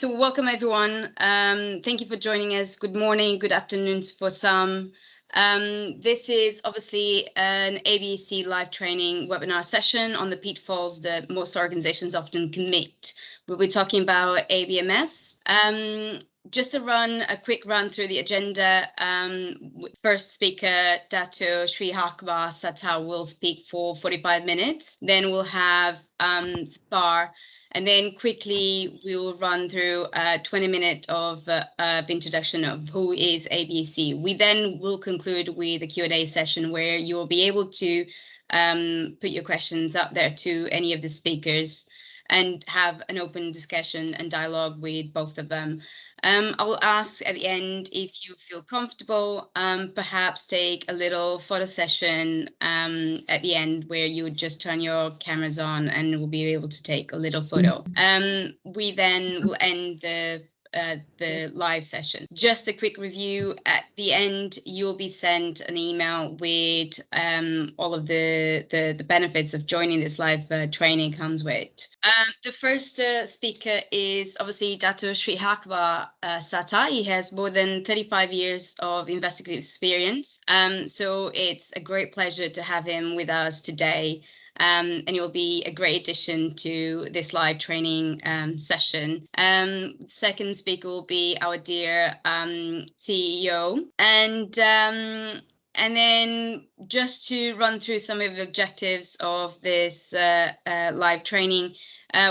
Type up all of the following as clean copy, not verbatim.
So welcome everyone. Thank you for joining us. Good morning, good afternoon for some. This is obviously an ABC live training webinar session on the pitfalls that most organizations often commit. We'll be talking about ABMS. Just a quick run through the agenda. First speaker, Dato Sri Hakba Sata, will speak for 45 minutes. Then we'll have Spar. And then quickly, we'll run through a 20-minute of introduction of who is ABC. We then will conclude with a Q&A session where you will be able to put your questions up there to any of the speakers and have an open discussion and dialogue with both of them. I will ask at the end if you feel comfortable, perhaps take a little photo session at the end where you would just turn your cameras on and we'll be able to take a little photo. We then will end the live session. Just a quick review. At the end, you'll be sent an email with all of the benefits of joining this live training comes with. The first speaker is obviously Dato Sri Hakba Sata. He has more than 35 years of investigative experience. So it's a great pleasure to have him with us today. And it will be a great addition to this live training session. Second speaker will be our dear CEO. And then just to run through some of the objectives of this live training,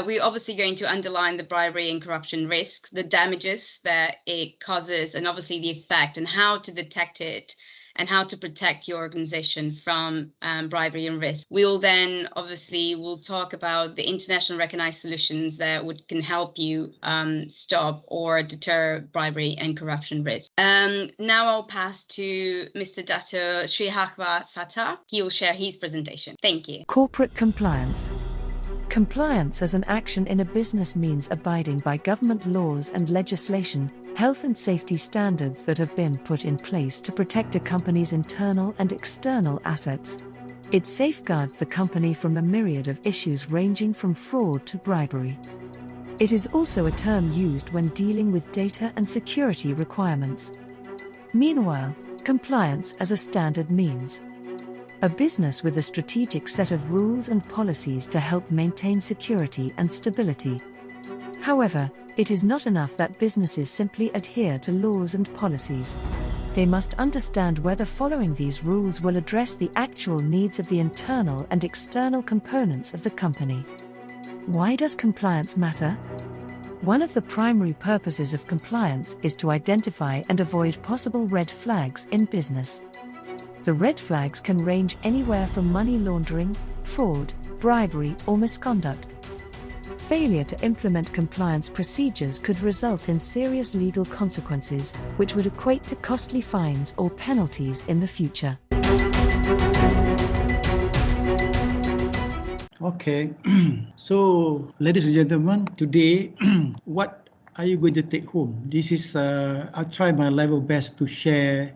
we're obviously going to underline the bribery and corruption risk, the damages that it causes, and obviously the effect and how to detect it, and how to protect your organization from bribery and risk. We will then obviously we'll talk about the international recognized solutions that can help you stop or deter bribery and corruption risk. Now I'll pass to Mr. Dato Sri Hakba Sata. He will share his presentation. Thank you. Corporate compliance. Compliance as an action in a business means abiding by government laws and legislation, health and safety standards that have been put in place to protect a company's internal and external assets. It safeguards the company from a myriad of issues ranging from fraud to bribery. It is also a term used when dealing with data and security requirements. Meanwhile, compliance as a standard means a business with a strategic set of rules and policies to help maintain security and stability. However, it is not enough that businesses simply adhere to laws and policies. They must understand whether following these rules will address the actual needs of the internal and external components of the company. Why does compliance matter? One of the primary purposes of compliance is to identify and avoid possible red flags in business. The red flags can range anywhere from money laundering, fraud, bribery, or misconduct. Failure to implement compliance procedures could result in serious legal consequences, which would equate to costly fines or penalties in the future. Okay, so ladies and gentlemen, today, what are you going to take home? This is, I'll try my level best to share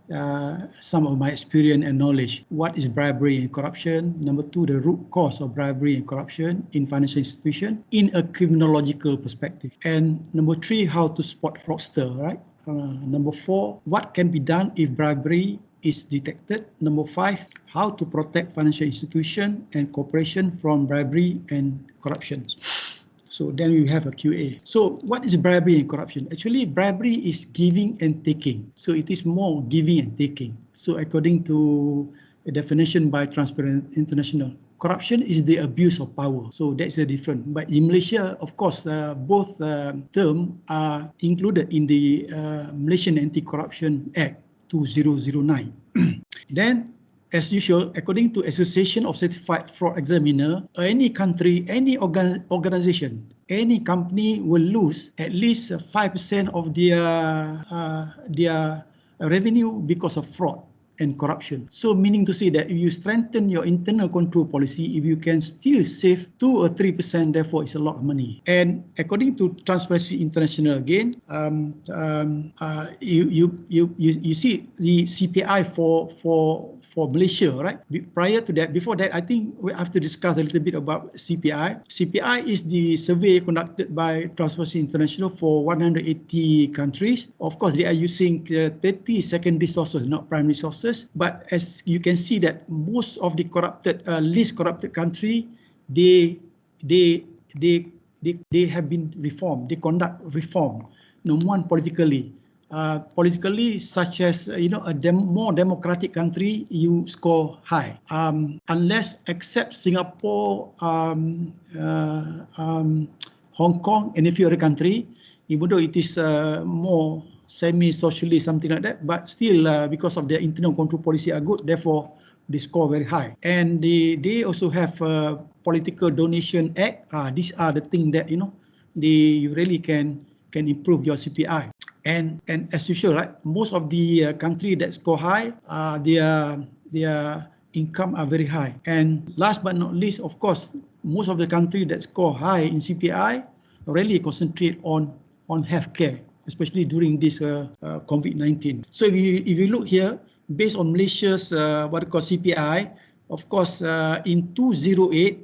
some of my experience and knowledge. What is bribery and corruption? Number two, the root cause of bribery and corruption in financial institution in a criminological perspective. And number three, how to spot fraudster, right? Number four, what can be done if bribery is detected. Number five, how to protect financial institution and corporation from bribery and corruption. So then we have a QA. So what is bribery and corruption? Actually, bribery is giving and taking. So it is more giving and taking. So according to a definition by Transparent International, corruption is the abuse of power. So that's the difference. But in Malaysia, of course, both terms are included in the Malaysian Anti-Corruption Act 2009. Then, as usual, according to Association of Certified Fraud Examiner, any country, any organization, any company will lose at least 5% of their revenue because of fraud. and corruption. So meaning to say that if you strengthen your internal control policy, if you can still save 2 or 3%, therefore it's a lot of money. And according to Transparency International again, you see the CPI for Malaysia, right? Prior to that, before that, I think we have to discuss a little bit about CPI. CPI is the survey conducted by Transparency International for 180 countries. Of course, they are using 30 secondary sources, not primary sources. But as you can see that most of the least corrupted country, they have been reformed. They conduct reform. Number one, politically. Politically, such as a more democratic country, you score high. Unless except Singapore, Hong Kong, and a few other countries, even though it is more semi-socialist, something like that, but still because of their internal control policy are good, therefore they score very high. And they also have a political donation act. These are the things that you really can improve your CPI. And as usual, right, most of the countries that score high, their income are very high. And last but not least, of course, most of the countries that score high in CPI really concentrate on healthcare, especially during this COVID-19. So if you look here, based on Malaysia's what we call CPI, of course, in 2008,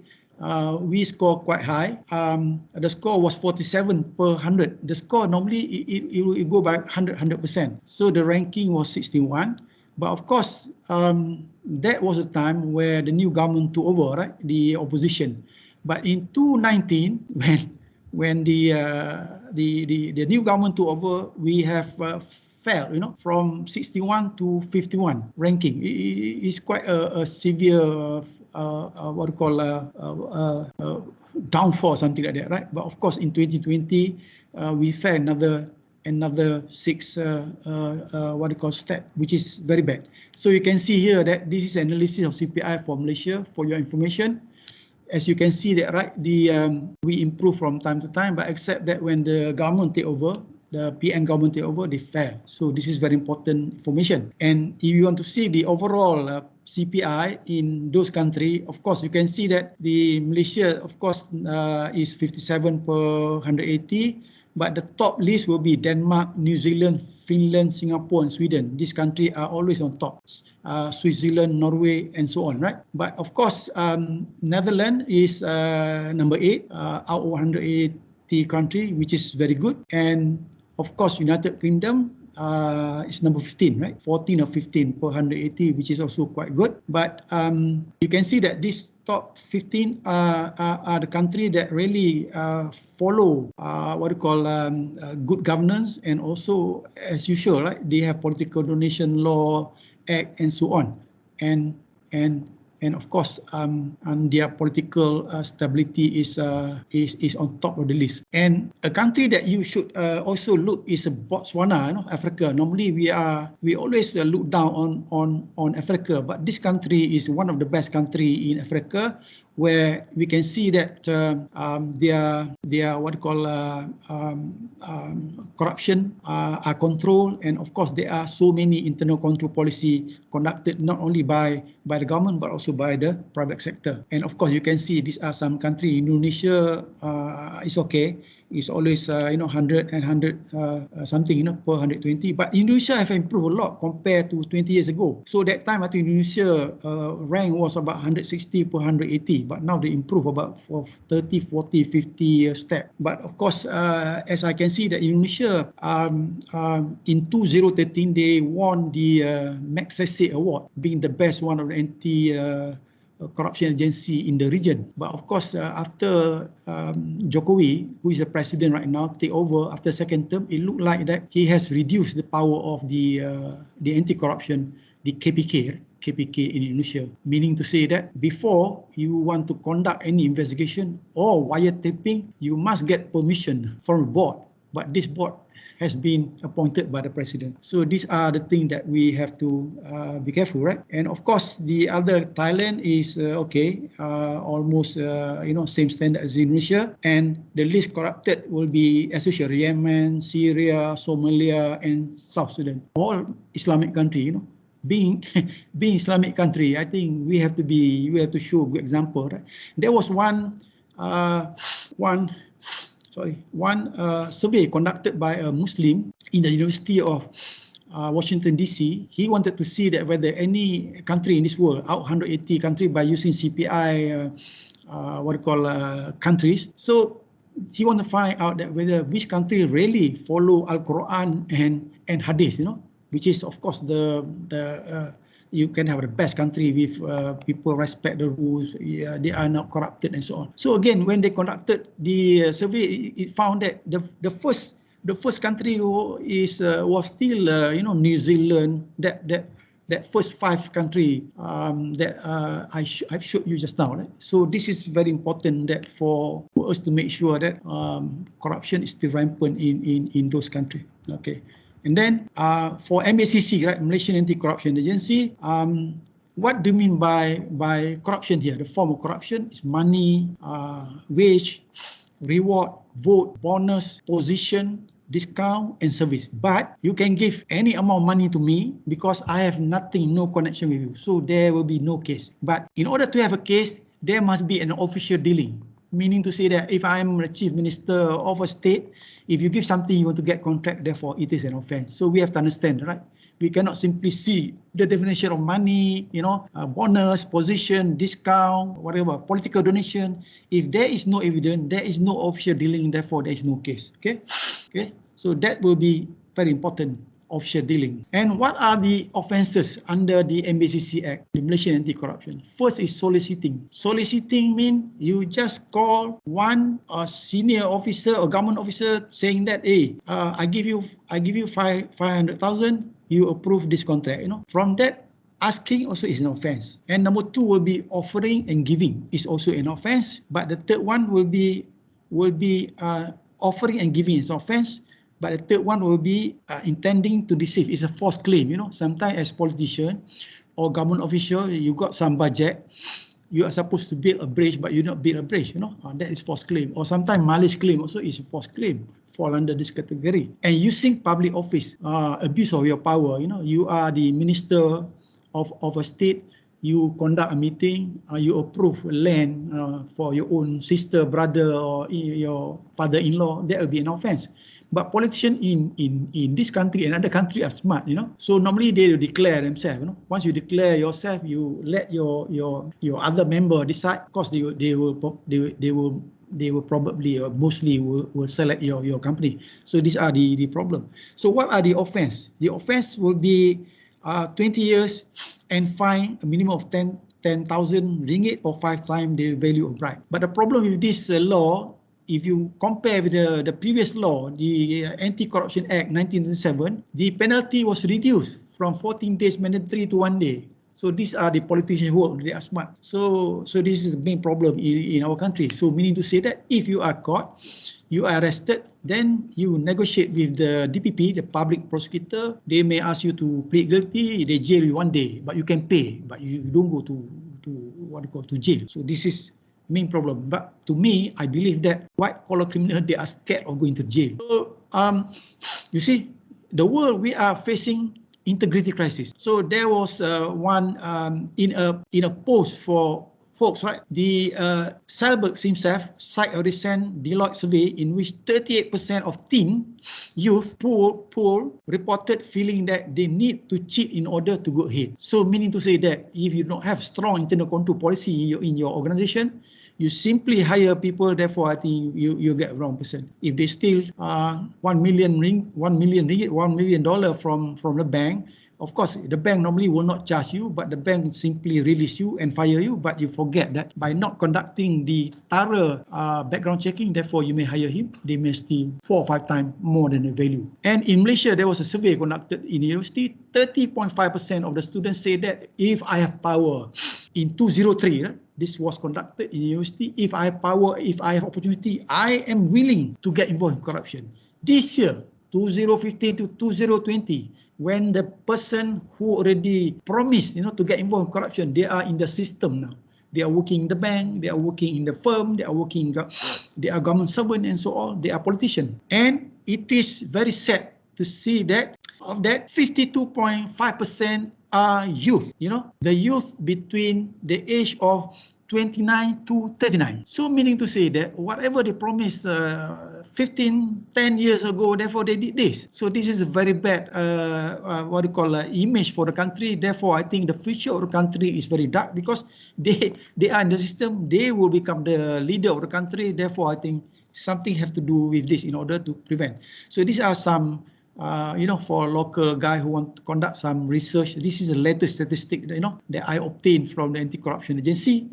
we score quite high. The score was 47 per 100. The score normally it will go by 100%. So the ranking was 61. But of course, that was a time where the new government took over, right? The opposition. But in 2019, when the new government took over, we have fell, from 61 to 51 ranking. It's quite a severe what we call downfall, something like that, right? But of course, in 2020, we fell another 6 what we call step, which is very bad. So you can see here that this is analysis of CPI for Malaysia for your information. As you can see that, right, we improve from time to time, but except that when the government take over, the PN government take over, they fell. So this is very important information. And if you want to see the overall CPI in those countries, of course, you can see that the Malaysia, of course, is 57 per 180. But the top list will be Denmark, New Zealand, Finland, Singapore, and Sweden. These countries are always on top. Switzerland, Norway, and so on, right? But of course, Netherlands is number 8 out of 180 countries, which is very good. And of course, United Kingdom is number 15, right? 14 or 15 per 180, which is also quite good. But you can see that these top 15 are the countries that really follow what we call good governance, and also, as usual, right, they have political donation law act and so on, and of course, their political stability is on top of the list. And a country that you should also look is Botswana, Africa. Normally we always look down on Africa, but this country is one of the best country in Africa, where we can see that their what we call corruption are controlled, and of course there are so many internal control policy conducted not only by the government but also by the private sector. And of course you can see these are some countries. Indonesia is okay. It's always 100 and 100 something per 120. But Indonesia have improved a lot compared to 20 years ago. So that time I think Indonesia rank was about 160 per 180. But now they improve about 30, 40, 50 step. But of course, as I can see that Indonesia in 2013 they won the Magsaysay Award, being the best one of the corruption agency in the region. But of course, after Jokowi, who is the president right now, take over after second term, it looked like that he has reduced the power of the anti-corruption, the KPK in Indonesia. Meaning to say that before you want to conduct any investigation or wiretapping, you must get permission from a board. But this board has been appointed by the president. So these are the things that we have to be careful, right? And of course, the other Thailand is okay, almost same standard as Indonesia. And the least corrupted will be, as usual, Yemen, Syria, Somalia, and South Sudan. All Islamic country, being being Islamic country, I think we have to show good example, right? There was one survey conducted by a Muslim in the University of Washington DC. He wanted to see that whether any country in this world, out 180 countries, by using CPI, countries. So he want to find out that whether which country really follow Al-Quran and Hadith, which is of course you can have the best country with people respect the rules, they are not corrupted and so on. So again, when they conducted the survey, it found that the first country was still New Zealand, that first 5 country that I've showed you just now. Right? So this is very important that for us to make sure that corruption is still rampant in those countries. Okay. And then for MACC, right, Malaysian Anti-Corruption Agency, what do you mean by corruption here? The form of corruption is money, wage, reward, vote, bonus, position, discount, and service. But you can give any amount of money to me because I have nothing, no connection with you. So there will be no case. But in order to have a case, there must be an official dealing. Meaning to say that if I am the chief minister of a state, if you give something, you want to get contract, therefore it is an offense. So we have to understand, right? We cannot simply see the definition of money, bonus, position, discount, whatever, political donation. If there is no evidence, there is no official dealing, therefore there is no case. Okay? So that will be very important, official dealing. And what are the offences under the MACC Act, the Malaysian Anti-Corruption? First is soliciting. Soliciting means you just call one senior officer or government officer saying that, hey, I give you 500,000, you approve this contract. From that, asking also is an offence. And number 2 will be offering and giving is also an offence. But the third one will be offering and giving is an offence. But the third one will be intending to deceive. It's a false claim. Sometimes as politician or government official, you got some budget, you are supposed to build a bridge, but you not build a bridge. That is false claim. Or sometimes malice claim also is a false claim, fall under this category. And using public office, abuse of your power. You are the minister of a state. You conduct a meeting, you approve land for your own sister, brother, or your father-in-law. That will be an offence. But politicians in this country and other country are smart, So normally they will declare themselves, Once you declare yourself, you let your other member decide. Of course, they will probably or mostly will select your company. So these are the problem. So what are the offence? The offence will be 20 years and fine a minimum of 10,000 ringgit or 5 times the value of bribe. But the problem with this law, if you compare with the previous law, the Anti-Corruption Act 1997, the penalty was reduced from 14 days mandatory to 1 day. So these are the politicians who are smart. So this is the main problem in our country. So meaning to say that if you are caught, you are arrested, then you negotiate with the DPP, the public prosecutor. They may ask you to plead guilty. They jail you 1 day, but you can pay, but you don't go to jail. So this is main problem. But to me, I believe that white-collar criminals, they are scared of going to jail. So you see, the world, we are facing integrity crisis. So there was one in a post for Forbes, right? The Salberg himself cite a recent Deloitte survey in which 38% of teen youth poll reported feeling that they need to cheat in order to go ahead. So meaning to say that if you don't have strong internal control policy in your organization, you simply hire people, therefore I think you get a wrong person. If they steal $1 million from the bank, of course, the bank normally will not charge you, but the bank simply release you and fire you. But you forget that by not conducting the thorough background checking, therefore you may hire him. They may steal 4 or 5 times more than the value. And in Malaysia, there was a survey conducted in university. 30.5% of the students say that if I have power in 2003, this was conducted in university. If I have power, if I have opportunity, I am willing to get involved in corruption. This year, 2015 to 2020, when the person who already promised, to get involved in corruption, they are in the system now. They are working in the bank, they are working in the firm, they are government servant and so on. They are politicians. And it is very sad to see that Of that, 52.5% are youth. The youth between the age of 29 to 39. So meaning to say that whatever they promised 10 years ago, therefore they did this. So this is a very bad image for the country. Therefore, I think the future of the country is very dark because they are in the system. They will become the leader of the country. Therefore, I think something have to do with this in order to prevent. So these are some for a local guy who want to conduct some research. This is the latest statistic, that I obtained from the anti-corruption agency,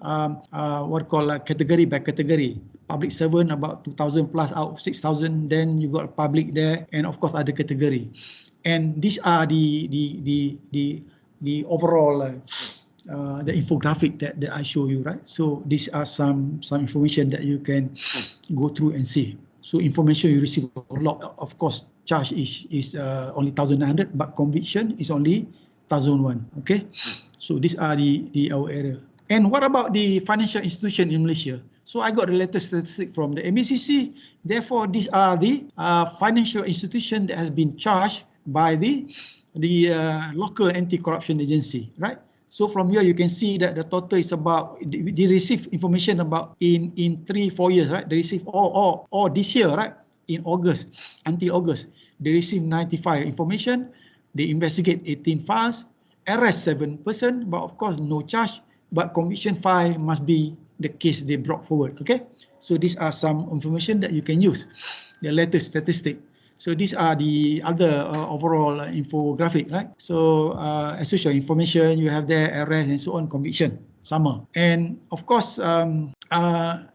category by category. Public servant about 2,000 plus out of 6,000. Then you got public there, and of course other category. And these are the overall the infographic that I show you, right? So these are some information that you can go through and see. So information you receive a lot, of course, charge is only 1,900, but conviction is only 1,001. Okay, so these are our area. And what about the financial institution in Malaysia? So I got the latest statistic from the MACC. Therefore, these are the financial institution that has been charged by the local anti-corruption agency, right? So from here, you can see that the total is about, they receive information about in 3-4 years, right? They receive all this year, right? In August, until August, they receive 95 information. They investigate 18 files, arrest 7 person, but of course no charge, but conviction 5 must be the case they brought forward, okay? So these are some information that you can use, the latest statistic. So these are the other overall infographic, right? So as usual, information you have there, arrest and so on, conviction, sama. And of course,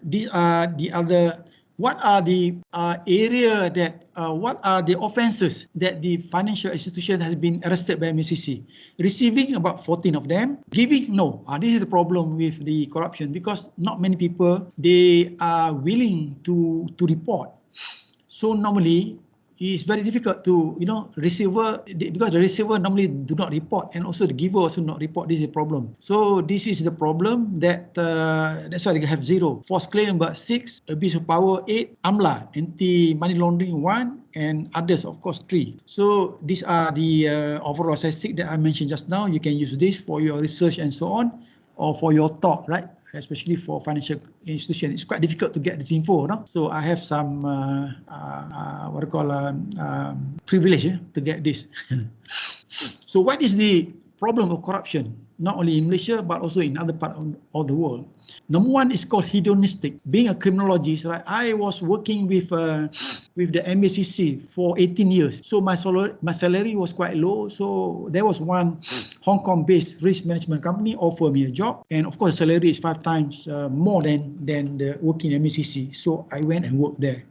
these are the other. What are the area that? What are the offences that the financial institution has been arrested by MACC? Receiving about 14 of them. Giving, no. This is the problem with the corruption because not many people they are willing to report. So normally, it's very difficult to, receiver, because the receiver normally do not report and also the giver also not report. This is a problem. So this is the problem that, that's why they have 0. False claim about 6, abuse of power 8, AMLA, anti-money laundering 1, and others, of course, 3. So these are the overall statistics that I mentioned just now. You can use this for your research and so on, or for your talk, right? Especially for financial institution, it's quite difficult to get this info, no? So I have some privilege to get this. So what is the problem of corruption? Not only in Malaysia but also in other parts of the world. Number one is called hedonistic. Being a criminologist, right? I was working with the MACC for 18 years. So my salary was quite low. So there was one Hong Kong-based risk management company offered me a job, and of course the salary is 5 times more than the working in MACC. So I went and worked there.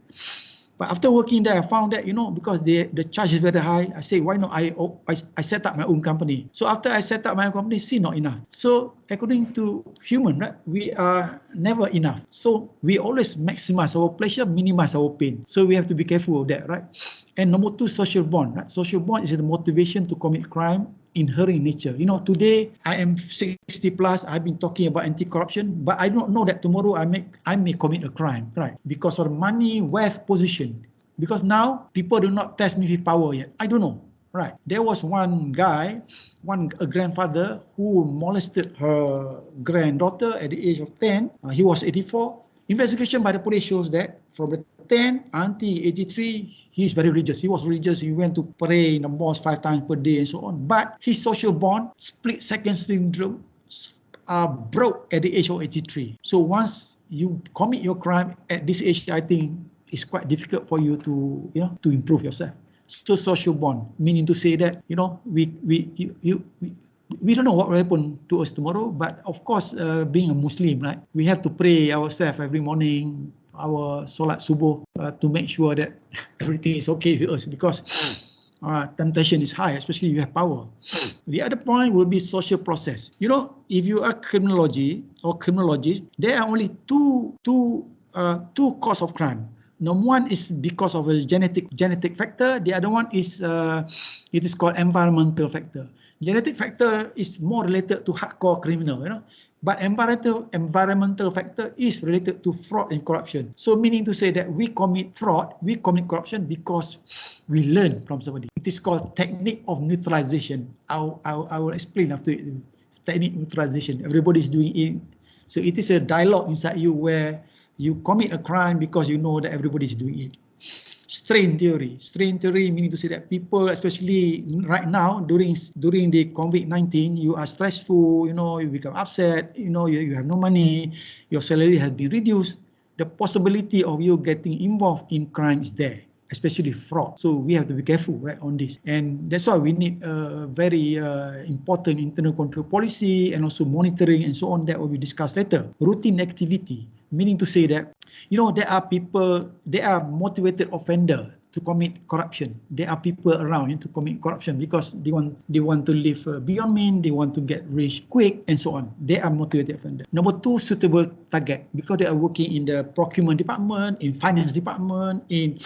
But after working there, I found that, because the charge is very high, I say, why not I set up my own company. So after I set up my own company, see, not enough. So according to human, right, we are never enough. So we always maximize our pleasure, minimize our pain. So we have to be careful of that, right? And number 2, social bond. Right? Social bond is the motivation to commit crime inherent in nature. Today I am 60 plus, I've been talking about anti-corruption, but I don't know that tomorrow I may commit a crime, right? Because of money, wealth, position. Because now people do not test me with power yet. I don't know, right? There was one guy, a grandfather who molested her granddaughter at the age of 10. He was 84. Investigation by the police shows that from the 10 until 83, he is very religious. He was religious. He went to pray in the mosque 5 times per day and so on. But his social bond, split second syndrome, broke at the age of 83. So once you commit your crime at this age, I think it's quite difficult for you to improve yourself. So social bond, meaning to say that we don't know what will happen to us tomorrow. But of course, being a Muslim, right, we have to pray ourselves every morning, our solat subuh, to make sure that everything is okay with us, because temptation is high, especially if you have power. The other point will be social process. If you are criminologist, there are only two causes of crime. Number one is because of a genetic factor. The other one is it is called environmental factor. Genetic factor is more related to hardcore criminal. But environmental factor is related to fraud and corruption. So meaning to say that we commit fraud, we commit corruption because we learn from somebody. It is called technique of neutralization. I will explain after it. Technique neutralization. Everybody is doing it. So it is a dialogue inside you where you commit a crime because you know that everybody is doing it. Strain theory meaning to say that people, especially right now during the COVID-19, you are stressful, you become upset, you have no money, your salary has been reduced. The possibility of you getting involved in crime is there, especially fraud. So we have to be careful, right, on this. And that's why we need a very important internal control policy and also monitoring and so on that will be discussed later. Routine activity, meaning to say that, there are people, they are motivated offender to commit corruption. There are people around to commit corruption because they want to live beyond mean, they want to get rich quick and so on. They are motivated offender. Number two, suitable target, because they are working in the procurement department, in finance department, in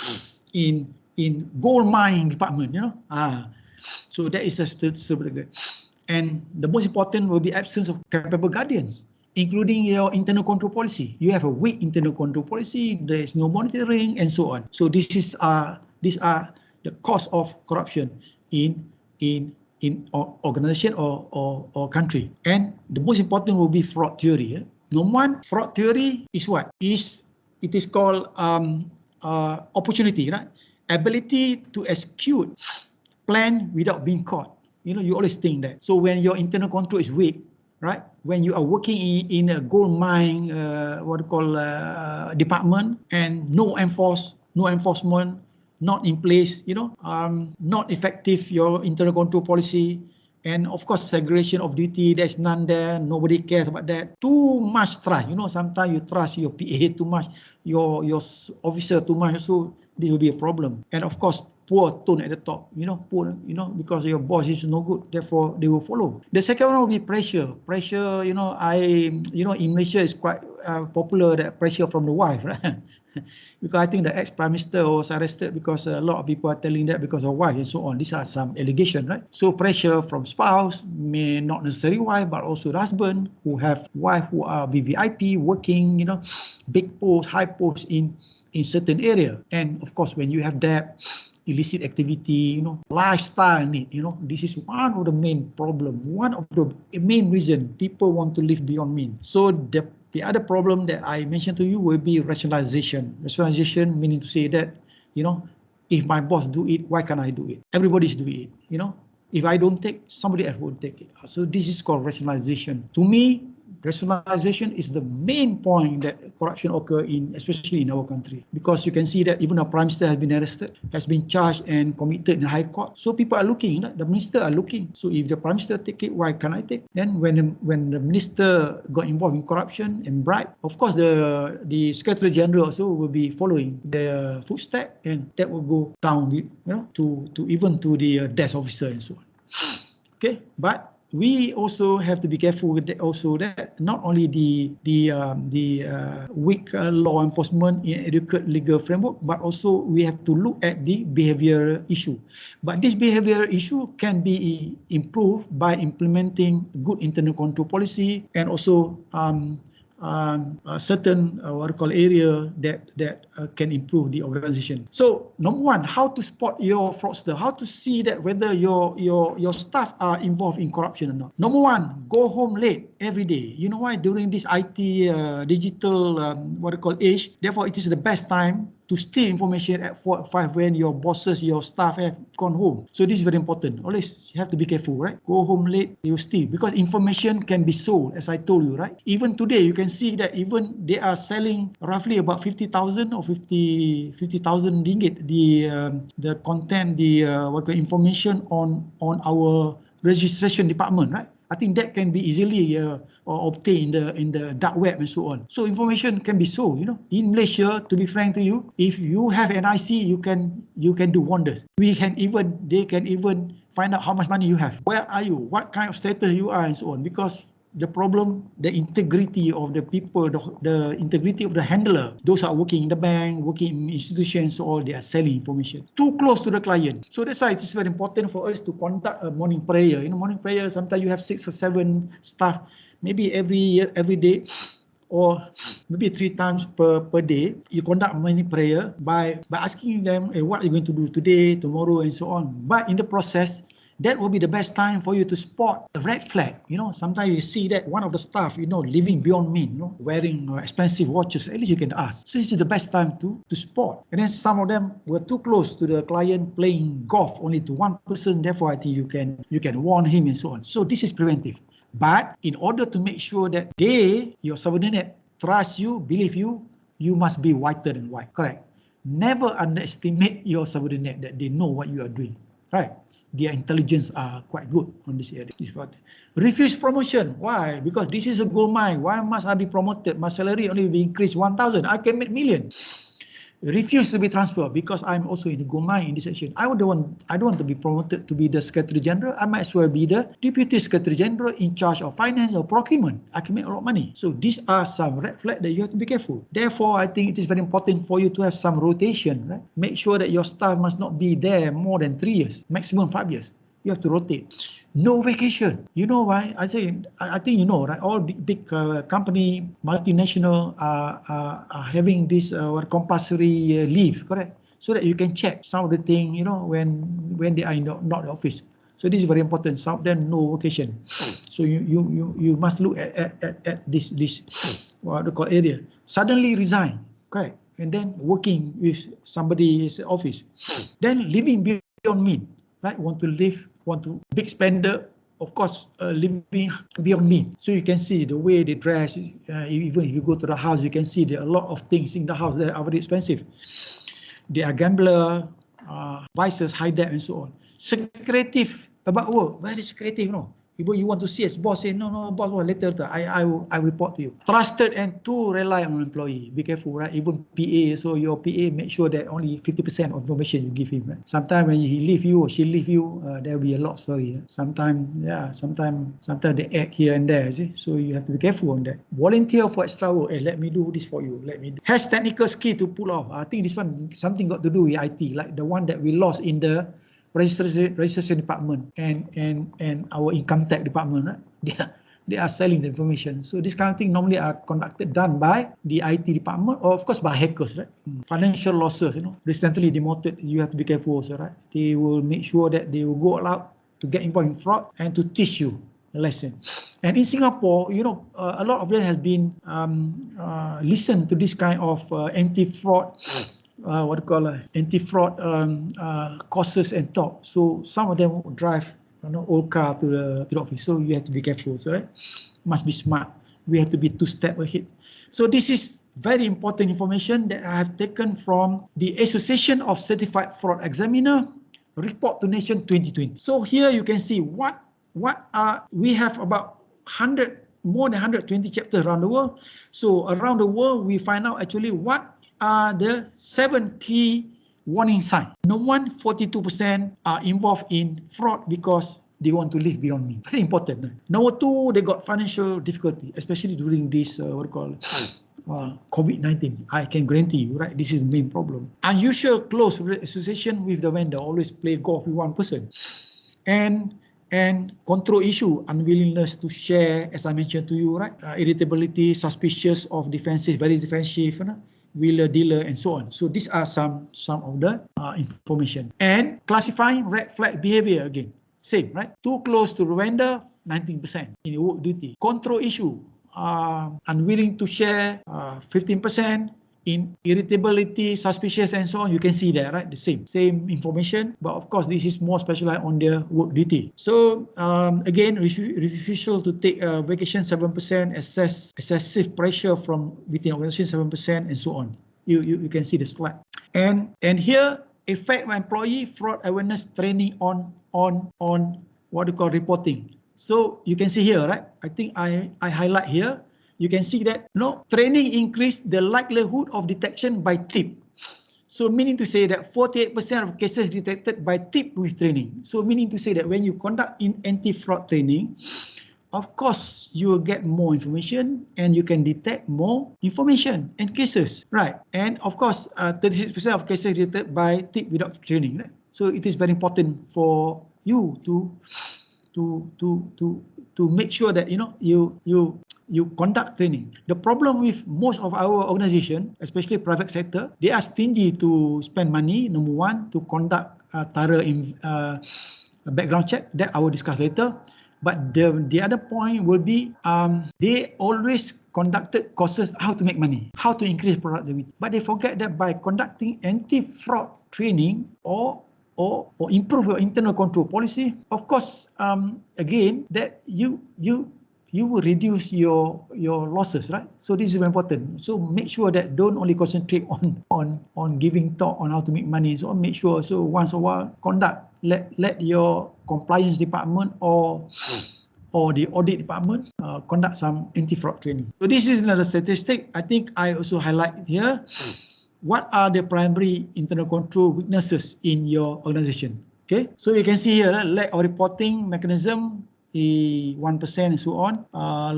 gold mine department, so that is a suitable target. And the most important will be absence of capable guardians, including your internal control policy. You have a weak internal control policy, there is no monitoring and so on. So these are the cause of corruption in organization or country. And the most important will be fraud theory. Number one, fraud theory is what? It is called opportunity, right? Ability to execute plan without being caught. You always think that. So when your internal control is weak, right? When you are working in a gold mine, department, and no enforcement, not in place, not effective your internal control policy, and of course segregation of duty, there's none there, nobody cares about that. Too much trust, sometimes you trust your PA too much, your officer too much, so this will be a problem. And of course, poor tone at the top, poor, because your boss is no good, therefore they will follow. The second one will be pressure. Pressure, in Malaysia is quite popular, that pressure from the wife, right? Because I think the ex-prime minister was arrested because a lot of people are telling that because of wife and so on. These are some allegations, right? So pressure from spouse, may not necessarily wife, but also the husband, who have wife who are VVIP, working, big post, high post in certain area. And of course, when you have that, illicit activity, lifestyle need, this is one of the main problem, one of the main reason people want to live beyond mean. So the other problem that I mentioned to you will be rationalization. Rationalization meaning to say that, if my boss do it, why can't I do it? Everybody's doing it, If I don't take, somebody else will take it. So this is called rationalization. To me, rationalization is the main point that corruption occur especially in our country, because you can see that even a prime minister has been arrested, has been charged and committed in the high court. So people are looking, the minister are looking. So if the prime minister take it, why can't I take? Then when the minister got involved in corruption and bribe, of course the Secretary General also will be following the footstep, and that will go down, to even to the desk officer and so on. Okay, but we also have to be careful with that, also that not only the weak law enforcement in adequate legal framework, but also we have to look at the behavior issue. But this behavior issue can be improved by implementing good internal control policy, and also a certain area that can improve the organization. So number one, how to spot your fraudster, how to see that whether your staff are involved in corruption or not. Number one, go home late every day. You know why? During this IT digital age, therefore it is the best time to steal information at 4 or 5 when your bosses, your staff have gone home. So this is very important. Always have to be careful, right? Go home late, you steal, because information can be sold, as I told you, right? Even today, you can see that even they are selling roughly about 50,000 or 50,000 ringgit, the content, information on our registration department, right? I think that can be easily obtained in the dark web and so on. So information can be sold. In Malaysia, to be frank to you, if you have an IC, you can do wonders. They can even find out how much money you have, where are you, what kind of status you are, and so on. Because the problem, the integrity of the people, the integrity of the handler. Those are working in the bank, working in institutions, so all they are selling information too close to the client. So that's why it is very important for us to conduct a morning prayer. Morning prayer, sometimes you have 6 or 7 staff, maybe every day, or maybe 3 times per day, you conduct morning prayer by asking them, hey, what are you going to do today, tomorrow, and so on. But in the process, that will be the best time for you to spot a red flag. Sometimes you see that one of the staff, living beyond mean, wearing expensive watches. At least you can ask. So this is the best time to spot. And then some of them were too close to the client, playing golf only to one person. Therefore, I think you can warn him and so on. So this is preventive. But in order to make sure that your subordinate, trust you, believe you, you must be whiter than white. Correct. Never underestimate your subordinate that they know what you are doing. Right. Their intelligence are quite good on this area. Refuse promotion. Why? Because this is a gold mine. Why must I be promoted? My salary only be increased 1,000. I can make million. Refuse to be transferred because I'm also in the gold mine in this section. I don't want to be promoted to be the Secretary General. I might as well be the Deputy Secretary General in charge of finance or procurement. I can make a lot of money. So these are some red flags that you have to be careful. Therefore, I think it is very important for you to have some rotation. Right? Make sure that your staff must not be there more than 3 years, maximum 5 years. You have to rotate. No vacation. You know why? I think right? All big company, multinational are having this compulsory leave, correct? So that you can check some of the thing, when they are not the office. So this is very important. Some of them no vacation. So you must look at this what they call area. Suddenly resign, correct? And then working with somebody's office. Then living beyond mean. Right, want to big spender, of course, living beyond mean. So you can see the way they dress. Even if you go to the house, you can see there are a lot of things in the house that are very expensive. They are gambler, vices, high debt, and so on. Secretive about work, very secretive, You want to see as boss, say, no, boss, later, I report to you. Trusted and too reliant on employee. Be careful, right? Even PA, so your PA, make sure that only 50% of information you give him. Right? Sometimes when he leave you or she leave you, there will be a lot of story. Sometimes they act here and there, see? So you have to be careful on that. Volunteer for extra work. Hey, let me do this for you. Has technical skill to pull off. I think this one, something got to do with IT, like the one that we lost in the registration department and our income tax department, right? They are selling the information. So this kind of thing normally are done by the IT department or of course by hackers, right? Financial losses, recently demoted, you have to be careful also, right? They will make sure that they will go out to get involved in fraud and to teach you a lesson. And in Singapore, a lot of them has been listened to this kind of anti-fraud anti-fraud courses and talk. So some of them drive old car to the office. So you have to be careful, right? Must be smart. We have to be 2 steps ahead. So this is very important information that I have taken from the Association of Certified Fraud Examiner Report to Nation 2020. So here you can see we have about more than 120 chapters around the world. So around the world, we find out actually what are the 7 key warning signs. Number 1, 42% are involved in fraud because they want to live beyond means. Very important. Number 2, they got financial difficulty, especially during this COVID-19. I can guarantee you, right? This is the main problem. Unusual close association with the vendor, always play golf with one person. And control issue, unwillingness to share, as I mentioned to you, right? Irritability, suspicious of defensive, very defensive, wheeler, dealer, and so on. So these are some of the information. And classifying red flag behavior again. Same, right? Too close to the vendor, 19% in work duty. Control issue, unwilling to share, 15%. In irritability, suspicious, and so on, you can see there, right? The same information, but of course, this is more specialized on their work duty. So again, refusal to take vacation 7%, excessive pressure from within organization 7%, and so on. You can see the slide. And here, effect my employee fraud awareness training on what we call reporting. So you can see here, right? I think I highlight here. You can see that training increased the likelihood of detection by tip. So meaning to say that 48% of cases detected by tip with training. So meaning to say that when you conduct in anti-fraud training, of course, you will get more information and you can detect more information and cases, right? And of course, 36% of cases detected by tip without training. Right? So it is very important for you to make sure that you conduct training. The problem with most of our organization, especially private sector, they are stingy to spend money. Number one, to conduct thorough background check. That I will discuss later. But the other point will be they always conducted courses how to make money, how to increase productivity. But they forget that by conducting anti-fraud training or improve your internal control policy, of course, again, that you will reduce your losses, right? So this is very important. So make sure that don't only concentrate on giving talk on how to make money. So make sure, so once a while conduct, let your compliance department or the audit department conduct some anti-fraud training. So this is another statistic. I think I also highlight here. What are the primary internal control weaknesses in your organization? Okay, so you can see here, lack of reporting mechanism, 1% and so on.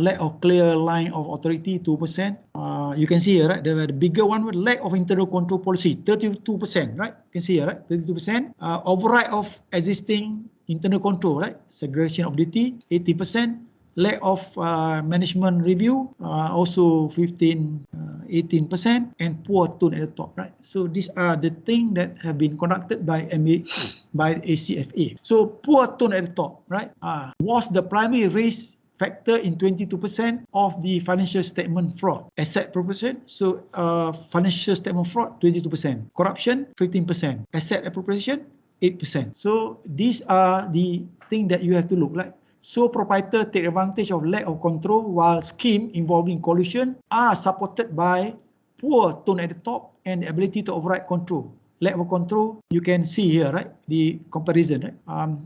Lack of clear line of authority, 2%. You can see here, right? The bigger one, lack of internal control policy, 32%, right? You can see here, right? 32%. Override of existing internal control, right? Segregation of duty, 80%. Lack of management review, also 18%, and poor tone at the top, right? So these are the things that have been conducted by ACFA. So poor tone at the top, right? Was the primary risk factor in 22% of the financial statement fraud. Asset appropriation, so financial statement fraud, 22%. Corruption, 15%. Asset appropriation, 8%. So these are the things that you have to look like. So proprietor take advantage of lack of control while scheme involving collusion are supported by poor tone at the top and the ability to override control. Lack of control, you can see here, right? The comparison, right?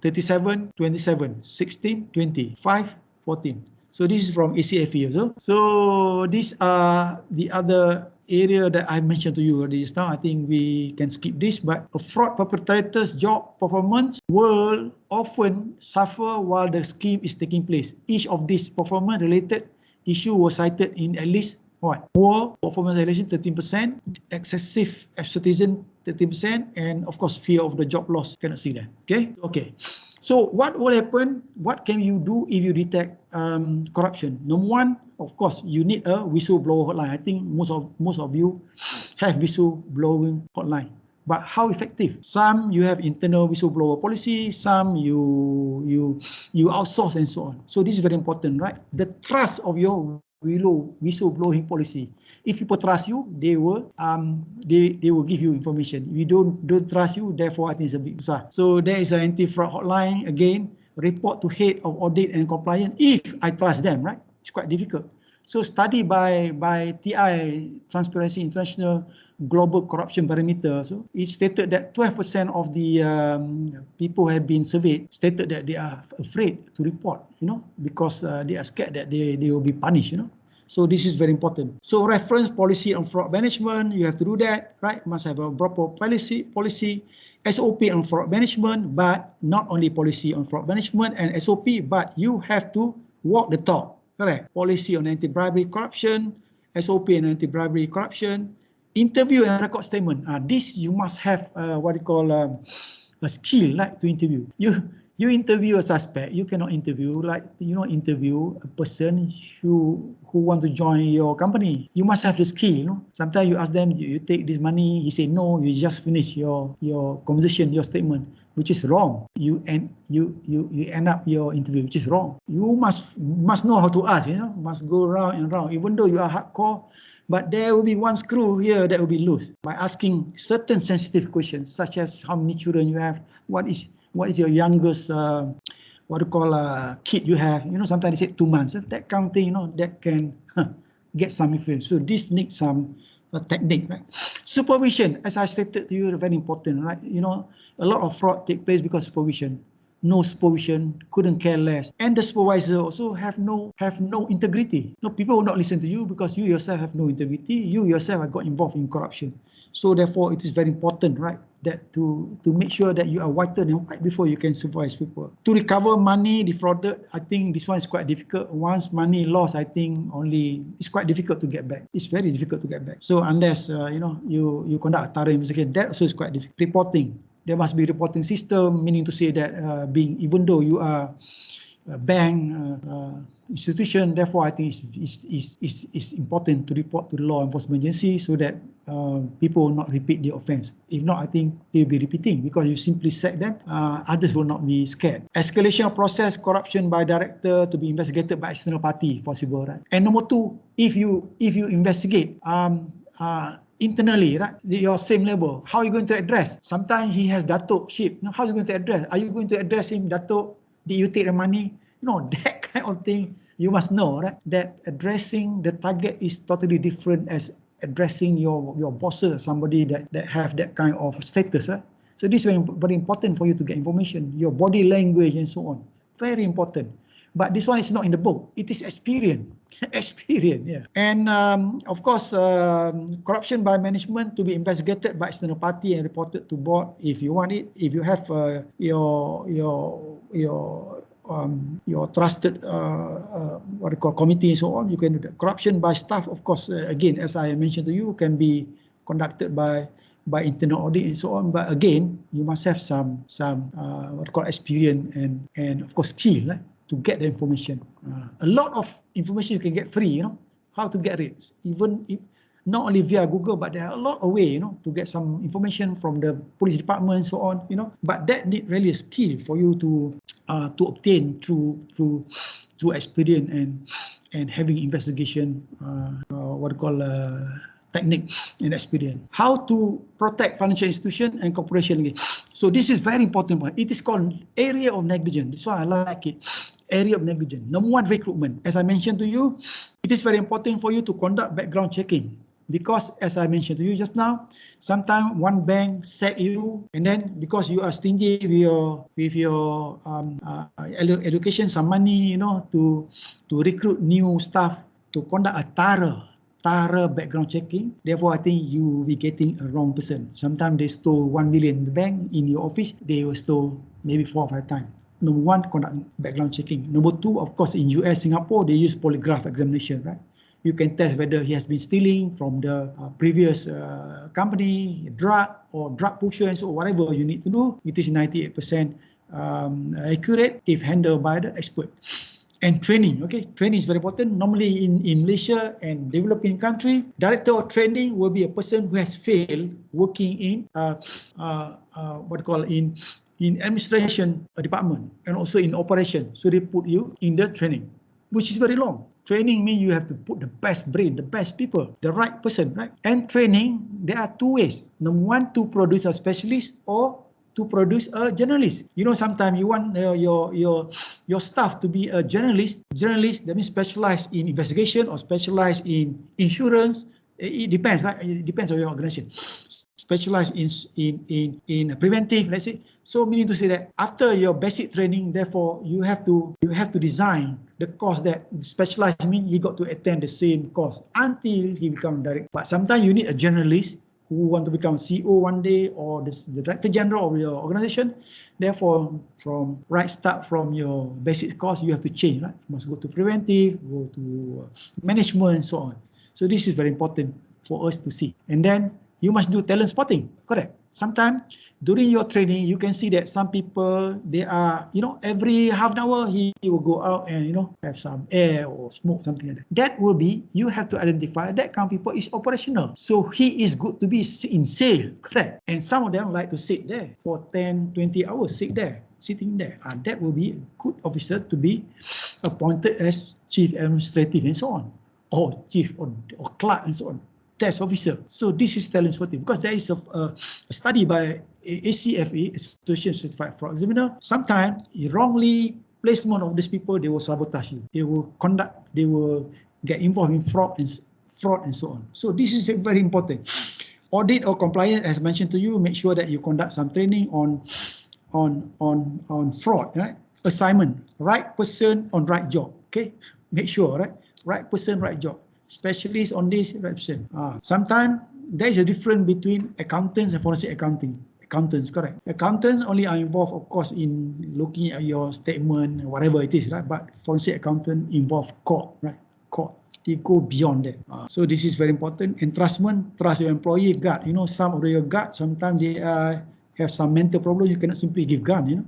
37, 27, 16, 20, 5, 14. So this is from ACFE also. So these are the other area that I mentioned to you already just now. I think we can skip this, but a fraud perpetrator's job performance will often suffer while the scheme is taking place. Each of these performance related issue was cited in at least what? Poor performance relation, 13%, excessive absenteeism, 13%, and of course fear of the job loss. Cannot see that. Okay. So what will happen? What can you do if you detect corruption? Number one, of course, you need a whistleblower hotline. I think most of you have whistleblowing hotline. But how effective? Some you have internal whistleblower policy, some you outsource and so on. So this is very important, right? The trust of your whistleblowing policy. If people trust you, they will give you information. If you don't trust you, therefore I think it's a bit bizarre. So there is an anti-fraud hotline. Again, report to head of audit and compliance if I trust them, right? It's quite difficult. So study by TI, Transparency International Global Corruption Barometer, so it stated that 12% of the people have been surveyed stated that they are afraid to report, because they are scared that they will be punished, So this is very important. So reference policy on fraud management, you have to do that, right? Must have a proper policy, SOP on fraud management, but not only policy on fraud management and SOP, but you have to walk the talk, correct? Policy on anti-bribery corruption, SOP on anti-bribery corruption, interview and record statement. This you must have what you call a skill, like to interview. You interview a suspect, you cannot interview interview a person who want to join your company. You must have the skill, Sometimes you ask them, you take this money, he say no, you just finish your conversation, your statement, which is wrong. You end up your interview, which is wrong. You must know how to ask, must go round and round, even though you are hardcore. But there will be one screw here that will be loose by asking certain sensitive questions, such as how many children you have, what is your youngest kid you have. Sometimes they say 2 months. That kind of thing, that can get some influence. So this needs some technique, right? Supervision, as I stated to you, very important, right? A lot of fraud take place because of supervision. No supervision, couldn't care less, and the supervisor also have no integrity. People will not listen to you because you yourself have no integrity. You yourself have got involved in corruption. So therefore, it is very important, right? to make sure that you are whiter than white before you can supervise people. To recover money defrauded, I think this one is quite difficult. Once money lost, I think it's quite difficult to get back. It's very difficult to get back. So unless you conduct a thorough investigation, that also is quite difficult. Reporting, there must be reporting system, meaning to say that even though you are a bank institution, therefore I think it's important to report to the law enforcement agency so that people will not repeat the offence. If not, I think they'll be repeating because you simply sack them. Others will not be scared. Escalation of process, corruption by director to be investigated by external party, possible, right? And number two, if you investigate internally, right, your same level, how are you going to address? Sometimes he has datuk ship. How are you going to address? Are you going to address him, datuk? Did you take the money? That kind of thing you must know, right? That addressing the target is totally different as addressing your bosses, somebody that have that kind of status, right? So this is very important for you to get information, your body language and so on. Very important. But this one is not in the book. It is experience. Experience, yeah. And of course, corruption by management to be investigated by external party and reported to board if you want it. If you have your trusted committee and so on, you can do that. Corruption by staff, of course, again, as I mentioned to you, can be conducted by internal audit and so on. But again, you must have some experience and of course skill, right, to get the information. A lot of information you can get free, how to get it. Even if, not only via Google, but there are a lot of ways, to get some information from the police department and so on, But that need really a skill for you to obtain through experience and having investigation, technique and experience. How to protect financial institution and corporation again. So this is very important one. It is called area of negligence. That's why I like it. Area of negligence. Number one, recruitment. As I mentioned to you, it is very important for you to conduct background checking. Because as I mentioned to you just now, sometimes one bank sack you, and then because you are stingy with your allocation some money, to recruit new staff, to conduct a thorough background checking. Therefore, I think you will be getting a wrong person. Sometimes they stole 1 million in the bank in your office. They will stole maybe 4 or 5 times. Number one, conduct background checking. Number two, of course, in US, Singapore, they use polygraph examination, right? You can test whether he has been stealing from the previous company, drug pusher, and so whatever you need to do. It is 98% accurate if handled by the expert. And training, okay? Training is very important. Normally in Malaysia and developing country, director of training will be a person who has failed working in in administration department and also in operation. So they put you in the training, which is very long. Training means you have to put the best brain, the best people, the right person, right? And training, there are two ways. Number one, to produce a specialist or to produce a journalist. Sometimes you want your staff to be a journalist. Journalist, that means specialized in investigation or specialized in insurance. It depends, right? It depends on your organization. Specialized in preventive, let's say. So meaning to say that after your basic training, therefore you have to design the course that specialized means he got to attend the same course until he becomes direct. But sometimes you need a journalist who want to become CEO one day or the director general of your organization. Therefore, from your basic course, you have to change, right? You must go to preventive, go to management and so on. So this is very important for us to see. And then you must do talent spotting, correct? Sometimes during your training, you can see that some people, they are, every half an hour, he will go out and, have some air or smoke, something like that. That will be, you have to identify that kind of people is operational. So he is good to be in sale, correct? And some of them like to sit there for 10, 20 hours, sitting there. That will be a good officer to be appointed as chief administrative and so on, or chief or clerk and so on. Test officer. So this is talent spotting because there is a study by ACFE, Association Certified Fraud Examiner. Sometimes wrongly placement of these people, they will sabotage you. They will get involved in fraud and so on. So this is very important. Audit or compliance, as mentioned to you, make sure that you conduct some training on fraud, right? Assignment, right person on right job. Okay, make sure, right person, right job. Specialist on this, right person. Sometimes there is a difference between accountants and forensic accounting. accountants, correct? Accountants only are involved, of course, in looking at your statement, whatever it is, right? But forensic accountant involve court, right? Court. They go beyond that. So this is very important. Entrustment, trust your employee, guard. You know, some of your guards, sometimes they have some mental problem. You cannot simply give gun, you know.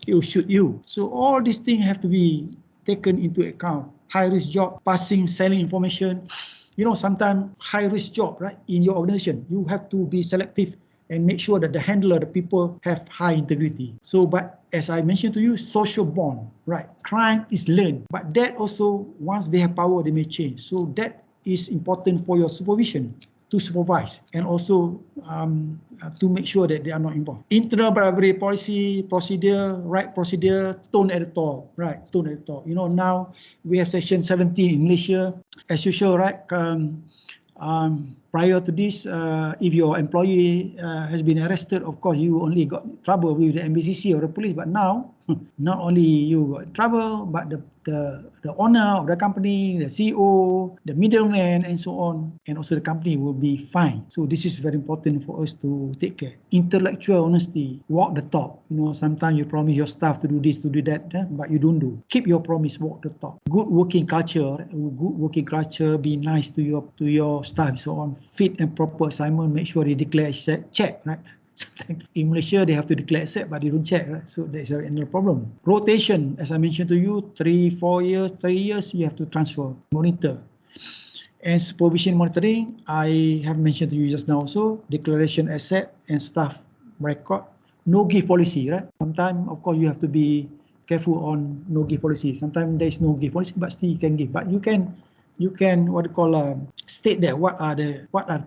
They will shoot you. So all these things have to be taken into account. High risk job, passing, selling information. You know, sometimes high risk job, right? In your organization, you have to be selective and make sure that the handler, the people have high integrity. So, but as I mentioned to you, social bond, right? Crime is learned, but that also, once they have power, they may change. So that is important for your supervision, to supervise, and also to make sure that they are not involved. Internal bribery policy, procedure, right procedure, tone at the top, right? Tone at the top. You know, now we have section 17 in Malaysia, as usual, right? Prior to this, if your employee has been arrested, of course, you only got trouble with the MBCC or the police. But now, not only you got trouble, but the owner of the company, the CEO, the middleman, and so on, and also the company will be fined. So this is very important for us to take care. Intellectual honesty, walk the talk. You know, sometimes you promise your staff to do this, to do that, but you don't do. Keep your promise, walk the talk. Good working culture, be nice to your staff, so on. Fit and proper assignment, make sure they declare check, right? Sometimes in Malaysia, they have to declare accept, but they don't check, right? So that's another problem. Rotation, as I mentioned to you, 3 years, you have to transfer, monitor. And supervision monitoring, I have mentioned to you just now also, declaration asset and staff record. No give policy, right? Sometimes, of course, you have to be careful on no give policy. Sometimes there is no give policy, but still you can give. But you can state that what are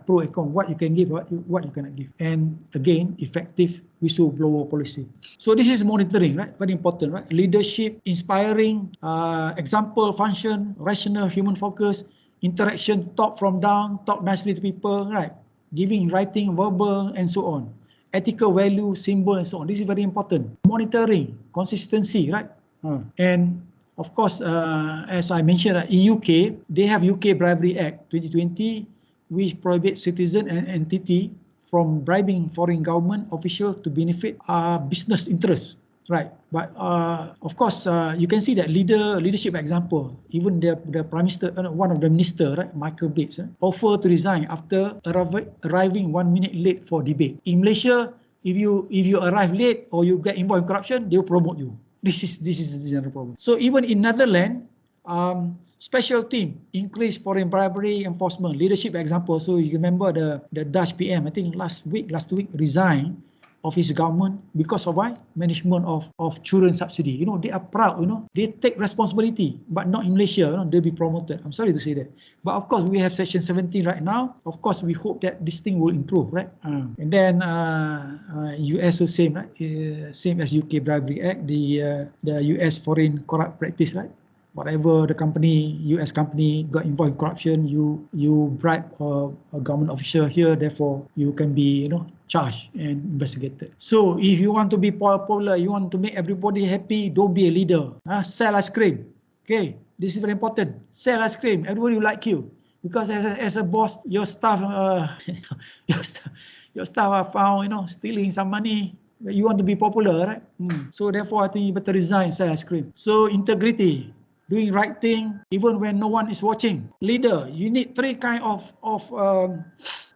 pro and con, what you can give, what you cannot give. And again, effective whistleblower policy. So this is monitoring, right? Very important, right? Leadership, inspiring, example, function, rational, human focus, interaction, top from down, talk nicely to people, right? Giving, writing, verbal, and so on. Ethical value, symbol, and so on. This is very important. Monitoring, consistency, right? And of course, as I mentioned, in UK, they have UK Bribery Act 2020, which prohibits citizen and entity from bribing foreign government officials to benefit business interests, right? But of course, you can see that leadership example. Even the Prime Minister, one of the minister, right, Michael Bates, offered to resign after arriving 1 minute late for debate. In Malaysia, if you arrive late or you get involved in corruption, they will promote you. This is another problem. So even in Netherlands, special team increased foreign bribery enforcement, leadership example. So you remember the Dutch PM, I think last week resigned of his government because of why? Management of children subsidy. You know, they are proud, you know, they take responsibility, but not in Malaysia, you know, they'll be promoted. I'm sorry to say that. But of course, we have section 17 right now. Of course, we hope that this thing will improve, right? And then US the same, right? Same as UK Bribery Act, the US Foreign Corrupt Practice, right? Whatever the company, US company got involved in corruption, you bribe a government official here, therefore you can be, you know, charged and investigated. So if you want to be popular, you want to make everybody happy, don't be a leader. Sell ice cream. Okay, this is very important. Sell ice cream, everybody will like you. Because as a boss, your staff are found, you know, stealing some money. You want to be popular, right? So therefore, I think you better resign, sell ice cream. So integrity. Doing right thing even when no one is watching. Leader, you need three kind of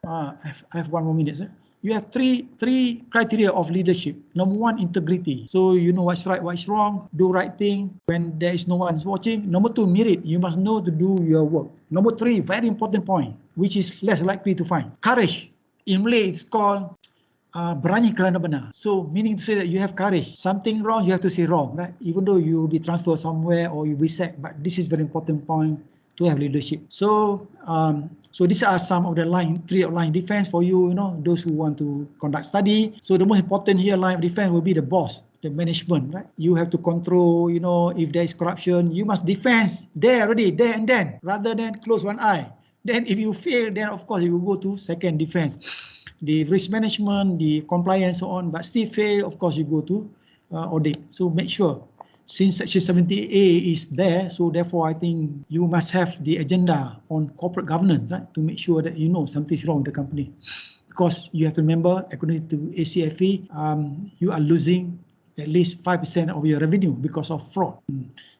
I have 1 more minute, sir. You have three criteria of leadership. Number one, integrity. So you know what's right, what's wrong, do right thing when there is no one is watching. Number two, merit. You must know to do your work. Number three, very important point, which is less likely to find. Courage. In Malay, it's called berani kerana benar. So meaning to say that you have courage. Something wrong, you have to say wrong, right? Even though you will be transferred somewhere or you will be sacked, but this is very important point to have leadership. So so these are some of the three line defense for you, you know, those who want to conduct study. So the most important here line of defense will be the boss, the management, right? You have to control, you know, if there is corruption, you must defense there and then, rather than close one eye. Then if you fail, then of course you will go to second defense. The risk management, the compliance, so on, but still fail, of course you go to audit. So make sure, since section 70A is there, so therefore I think you must have the agenda on corporate governance, right, to make sure that you know something is wrong with the company. because you have to remember, according to ACFE, you are losing at least 5% of your revenue because of fraud.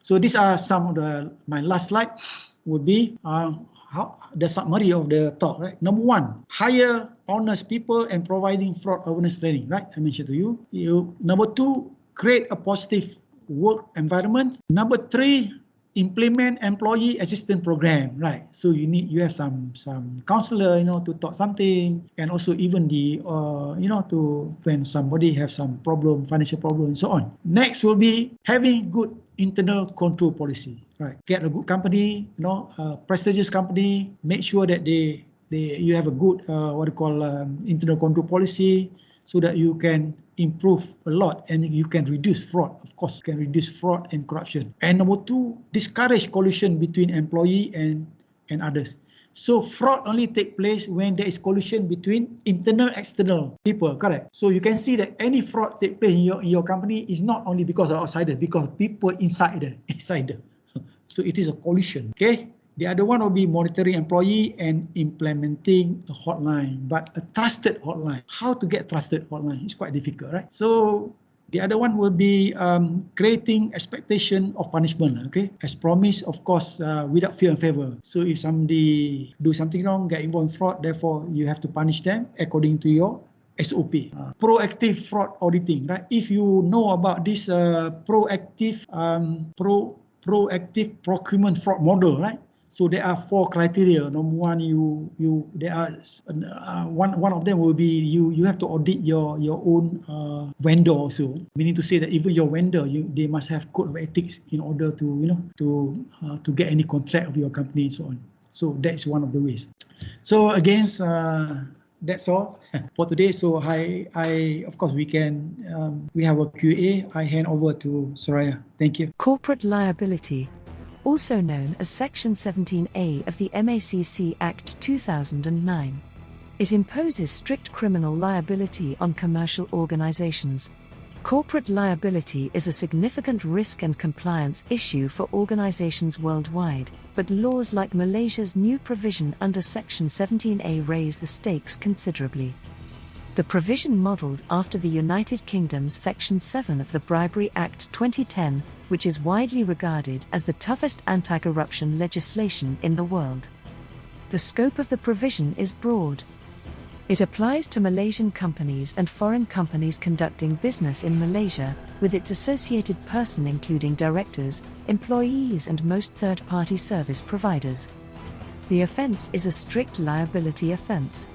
So these are some of my last slide would be the summary of the talk, right? Number one, hire honest people and providing fraud awareness training, right? I mentioned to you. Number two, create a positive work environment. Number three, implement employee assistance program, right? So you have some counselor, to talk something, and also even the to when somebody have some problem, financial problem, and so on. Next will be having good internal control policy, right? Get a good company, prestigious company. Make sure that you have a good internal control policy, so that you can improve a lot and you can reduce fraud. Of course, you can reduce fraud and corruption. And number two, discourage collusion between employee and others. So fraud only take place when there is collusion between internal and external people, correct? So you can see that any fraud take place in your company is not only because of outsiders, because people inside there. So it is a collusion, okay? The other one will be monitoring employee and implementing a hotline, but a trusted hotline. How to get trusted hotline? It's quite difficult, right? So the other one will be creating expectation of punishment, okay? As promised, of course, without fear and favor. So if somebody do something wrong, get involved in fraud, therefore you have to punish them according to your SOP. Proactive fraud auditing, right? If you know about this proactive procurement fraud model, right? So there are 4 criteria. Number one, there are one of them will be you have to audit your own vendor also. Meaning to say that even your vendor, they must have code of ethics in order to to get any contract of your company and so on. So that's one of the ways. So again, that's all for today. So I of course we have a Q&A. I hand over to Soraya. Thank you. Corporate liability, also known as Section 17A of the MACC Act 2009. It imposes strict criminal liability on commercial organizations. Corporate liability is a significant risk and compliance issue for organizations worldwide, but laws like Malaysia's new provision under Section 17A raise the stakes considerably. The provision modelled after the United Kingdom's Section 7 of the Bribery Act 2010, which is widely regarded as the toughest anti-corruption legislation in the world. The scope of the provision is broad. It applies to Malaysian companies and foreign companies conducting business in Malaysia, with its associated person including directors, employees and most third-party service providers. The offence is a strict liability offence.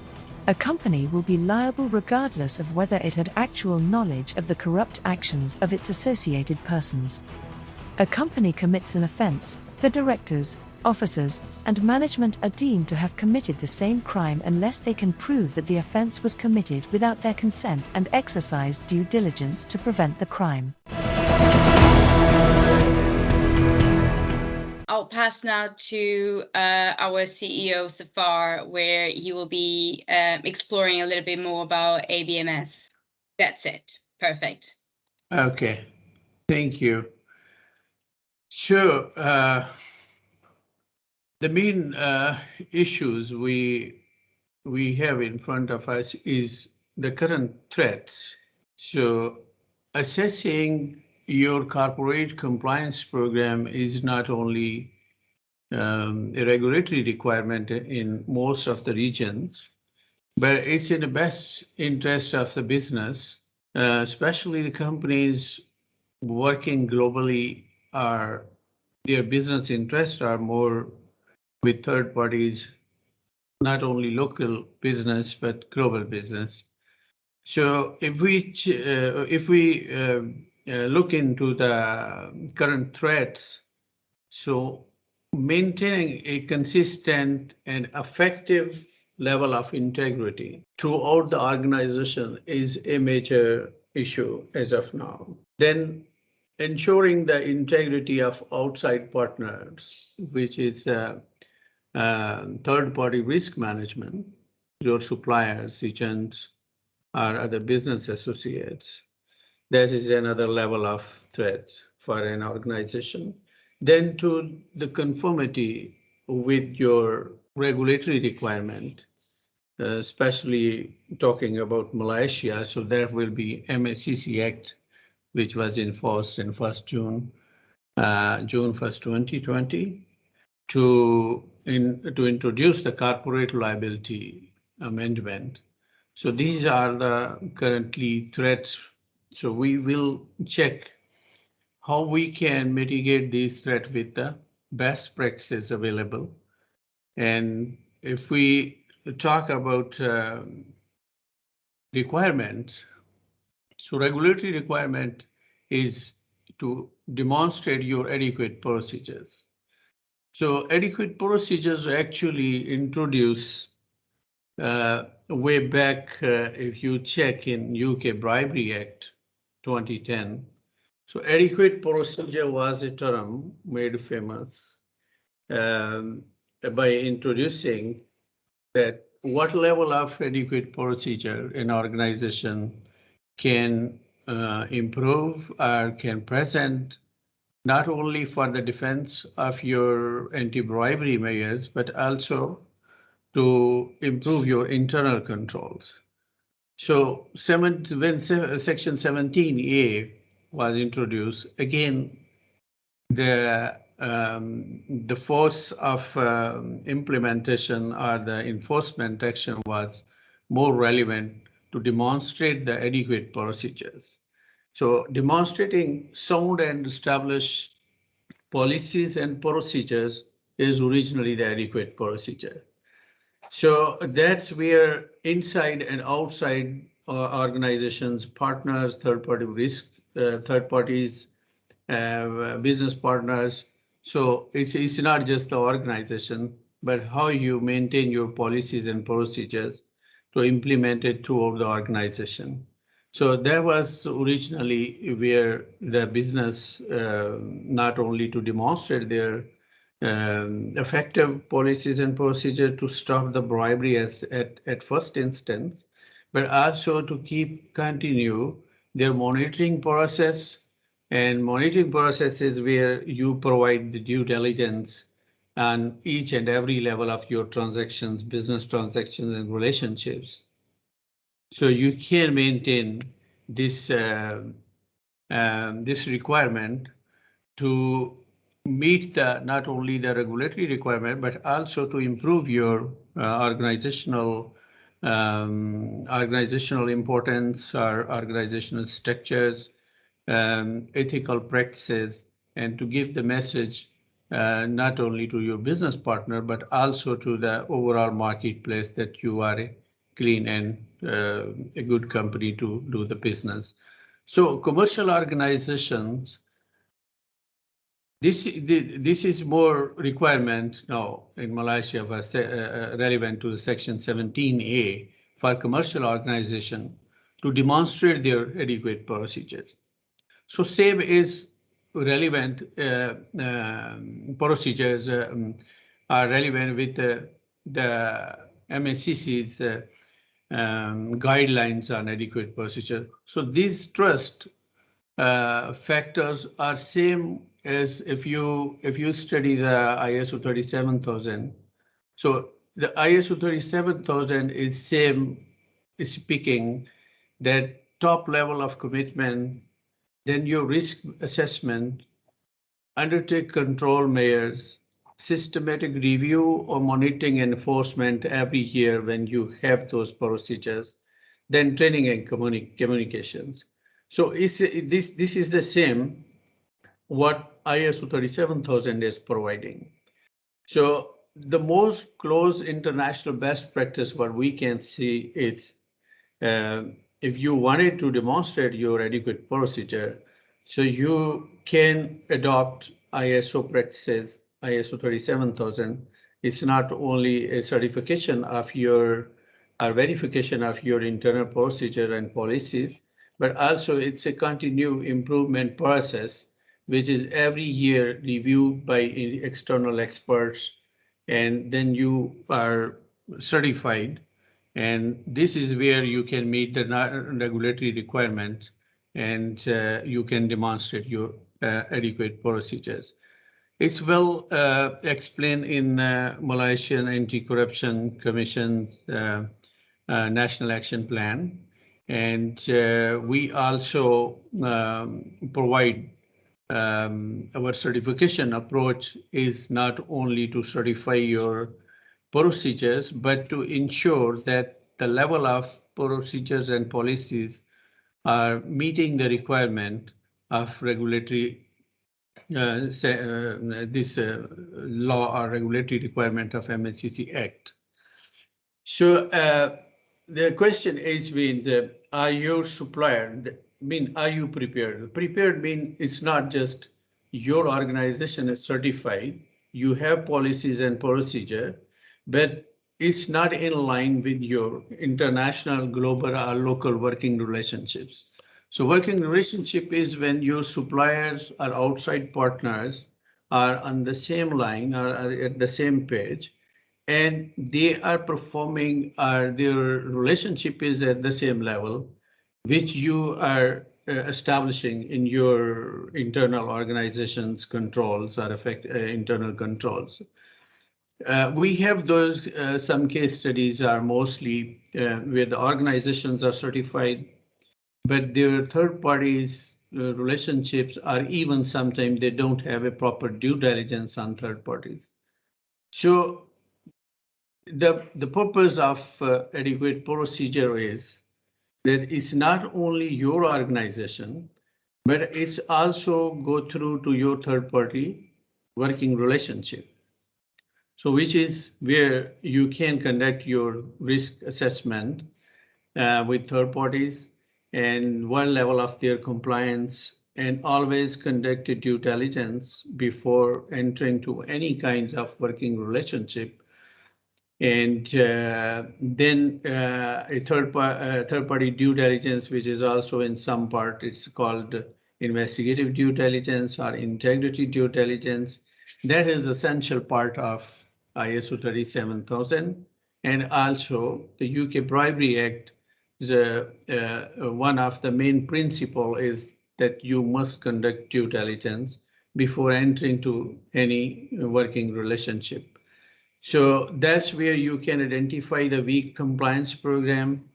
A company will be liable regardless of whether it had actual knowledge of the corrupt actions of its associated persons. A company commits an offence, the directors, officers, and management are deemed to have committed the same crime unless they can prove that the offence was committed without their consent and exercise due diligence to prevent the crime. I'll pass now to our CEO, Safar, where he will be exploring a little bit more about ABMS. That's it. Perfect. Okay, thank you. Sure. The main issues we have in front of us is the current threats. So assessing your corporate compliance program is not only a regulatory requirement in most of the regions, but it's in the best interest of the business, especially the companies working globally. Their business interests are more with third parties, not only local business, but global business. So if we look into the current threats, so maintaining a consistent and effective level of integrity throughout the organization is a major issue as of now. Then ensuring the integrity of outside partners, which is third-party risk management, your suppliers, agents, or other business associates. That is another level of threat for an organization. Then to the conformity with your regulatory requirement especially talking about Malaysia. So there will be MACC Act, which was enforced in June 1st, 2020, to introduce the corporate liability amendment. So these are the currently threats. So we will check how we can mitigate these threats with the best practices available. And if we talk about requirements, so regulatory requirement is to demonstrate your adequate procedures. So adequate procedures actually introduced way back, if you check in UK Bribery Act 2010. So adequate procedure was a term made famous by introducing that what level of adequate procedure an organization can improve or can present, not only for the defense of your anti-bribery measures, but also to improve your internal controls. So when Section 17A was introduced, again, the force of implementation or the enforcement action was more relevant to demonstrate the adequate procedures. So demonstrating sound and established policies and procedures is originally the adequate procedure. So that's where inside and outside organizations, partners, third-party risk, third parties, business partners. So it's not just the organization, but how you maintain your policies and procedures to implement it throughout the organization. So that was originally where the business, not only to demonstrate their effective policies and procedure to stop the bribery at first instance, but also to continue their monitoring process. And monitoring process is where you provide the due diligence on each and every level of your transactions, business transactions and relationships. So you can maintain this, this requirement to meet the not only the regulatory requirement, but also to improve your organizational importance or organizational structures, ethical practices, and to give the message not only to your business partner, but also to the overall marketplace that you are a clean and a good company to do the business. So commercial organizations, this is more requirement now in Malaysia was relevant to the Section 17A for commercial organization to demonstrate their adequate procedures. So same is relevant procedures are relevant with the MACC's guidelines on adequate procedure. So these trust factors are same as if you study the ISO 37000. So the ISO 37000 is same speaking that top level of commitment, then your risk assessment, undertake control measures, systematic review or monitoring and enforcement every year when you have those procedures, then training and communications. So this is the same what ISO 37000 is providing. So the most close international best practice what we can see is if you wanted to demonstrate your adequate procedure, so you can adopt ISO practices, ISO 37000. It's not only a certification of your or verification of your internal procedure and policies, but also it's a continued improvement process, which is every year reviewed by external experts, and then you are certified. And this is where you can meet the regulatory requirements and you can demonstrate your adequate procedures. It's well explained in Malaysian Anti-Corruption Commission's National Action Plan. And we also provide our certification approach is not only to certify your procedures, but to ensure that the level of procedures and policies are meeting the requirement of regulatory this law or regulatory requirement of MNCC Act. So the question is are your supplier, are you prepared? Prepared means it's not just your organization is certified, you have policies and procedure, but it's not in line with your international, global, or local working relationships. So working relationship is when your suppliers or outside partners are on the same line or are at the same page, and they are performing, their relationship is at the same level, which you are establishing in your internal organization's controls or internal controls. We have those, some case studies are mostly where the organizations are certified, but their third parties relationships are even sometimes they don't have a proper due diligence on third parties. So the purpose of adequate procedure is that it's not only your organization, but it's also go through to your third party working relationship. So which is where you can conduct your risk assessment with third parties and what level of their compliance, and always conduct a due diligence before entering to any kind of working relationship. And then a third party due diligence, which is also in some part, it's called investigative due diligence or integrity due diligence. That is essential part of ISO 37000. And also the UK Bribery Act is one of the main principle is that you must conduct due diligence before entering to any working relationship. So that's where you can identify the weak compliance program,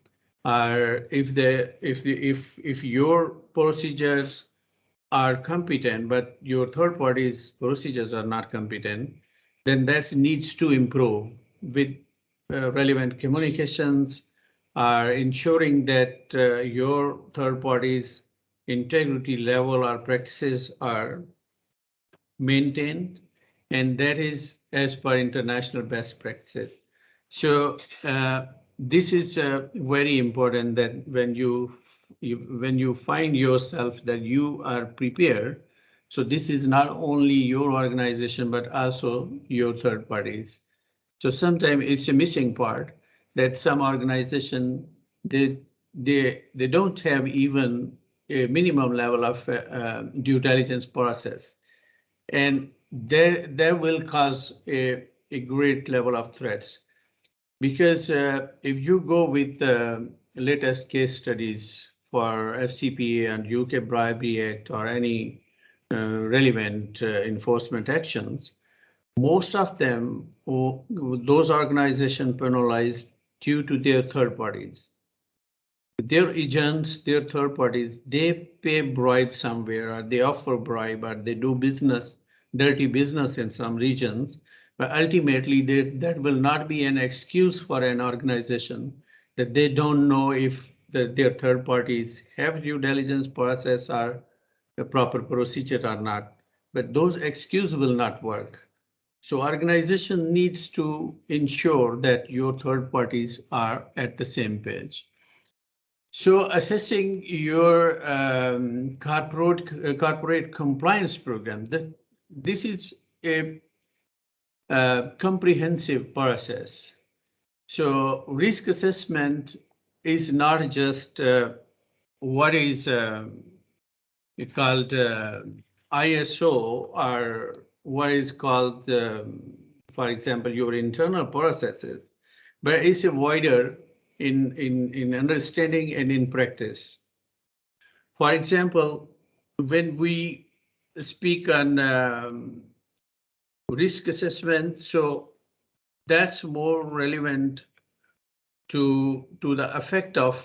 or if your procedures are competent, but your third party's procedures are not competent, then that needs to improve with relevant communications, ensuring that your third party's integrity level or practices are maintained, and that is as per international best practices. So this is very important that when you find yourself that you are prepared, so this is not only your organization, but also your third parties. So sometimes it's a missing part that some organization, they don't have even a minimum level of due diligence process. And that will cause a great level of threats. Because if you go with the latest case studies for FCPA and UK Bribery Act or any relevant enforcement actions, most of them, those organizations penalized due to their third parties. Their agents, their third parties, they pay bribe somewhere, or they offer bribe, or they do business, dirty business in some regions. But ultimately, that will not be an excuse for an organization that they don't know if their third parties have due diligence process or the proper procedure or not. But those excuses will not work. So organization needs to ensure that your third parties are at the same page. So assessing your corporate compliance program, this is a comprehensive process. So risk assessment is not just what is called ISO or what is called, for example, your internal processes, but it's a wider in understanding and in practice. For example, when we speak on risk assessment, so that's more relevant to the effect of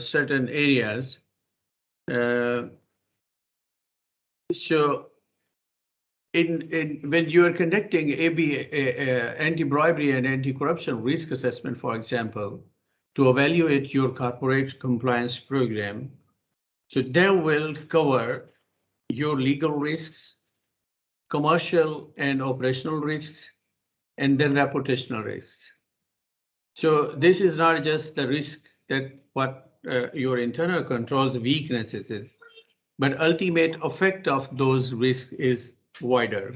certain areas. So when you are conducting anti-bribery and anti-corruption risk assessment, for example, to evaluate your corporate compliance program, so they will cover your legal risks, commercial and operational risks, and then reputational risks. So this is not just the risk that what your internal controls weaknesses is, but ultimate effect of those risks is wider.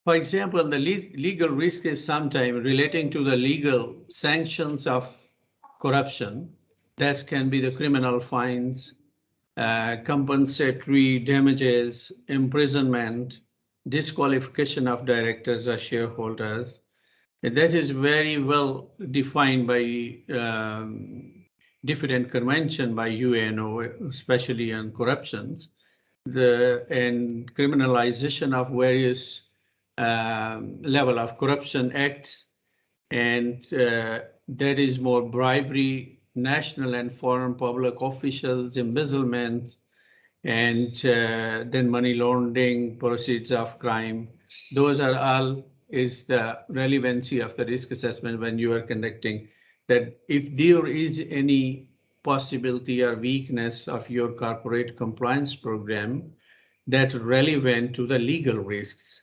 For example, the legal risk is sometimes relating to the legal sanctions of corruption. That can be the criminal fines, compensatory damages, imprisonment, disqualification of directors or shareholders. And that is very well defined by different convention by UNO, especially on corruptions, and criminalization of various level of corruption acts, and there is more bribery, national and foreign public officials, embezzlement, and then money laundering, proceeds of crime. Those are all is the relevancy of the risk assessment when you are conducting that. If there is any possibility or weakness of your corporate compliance program that's relevant to the legal risks,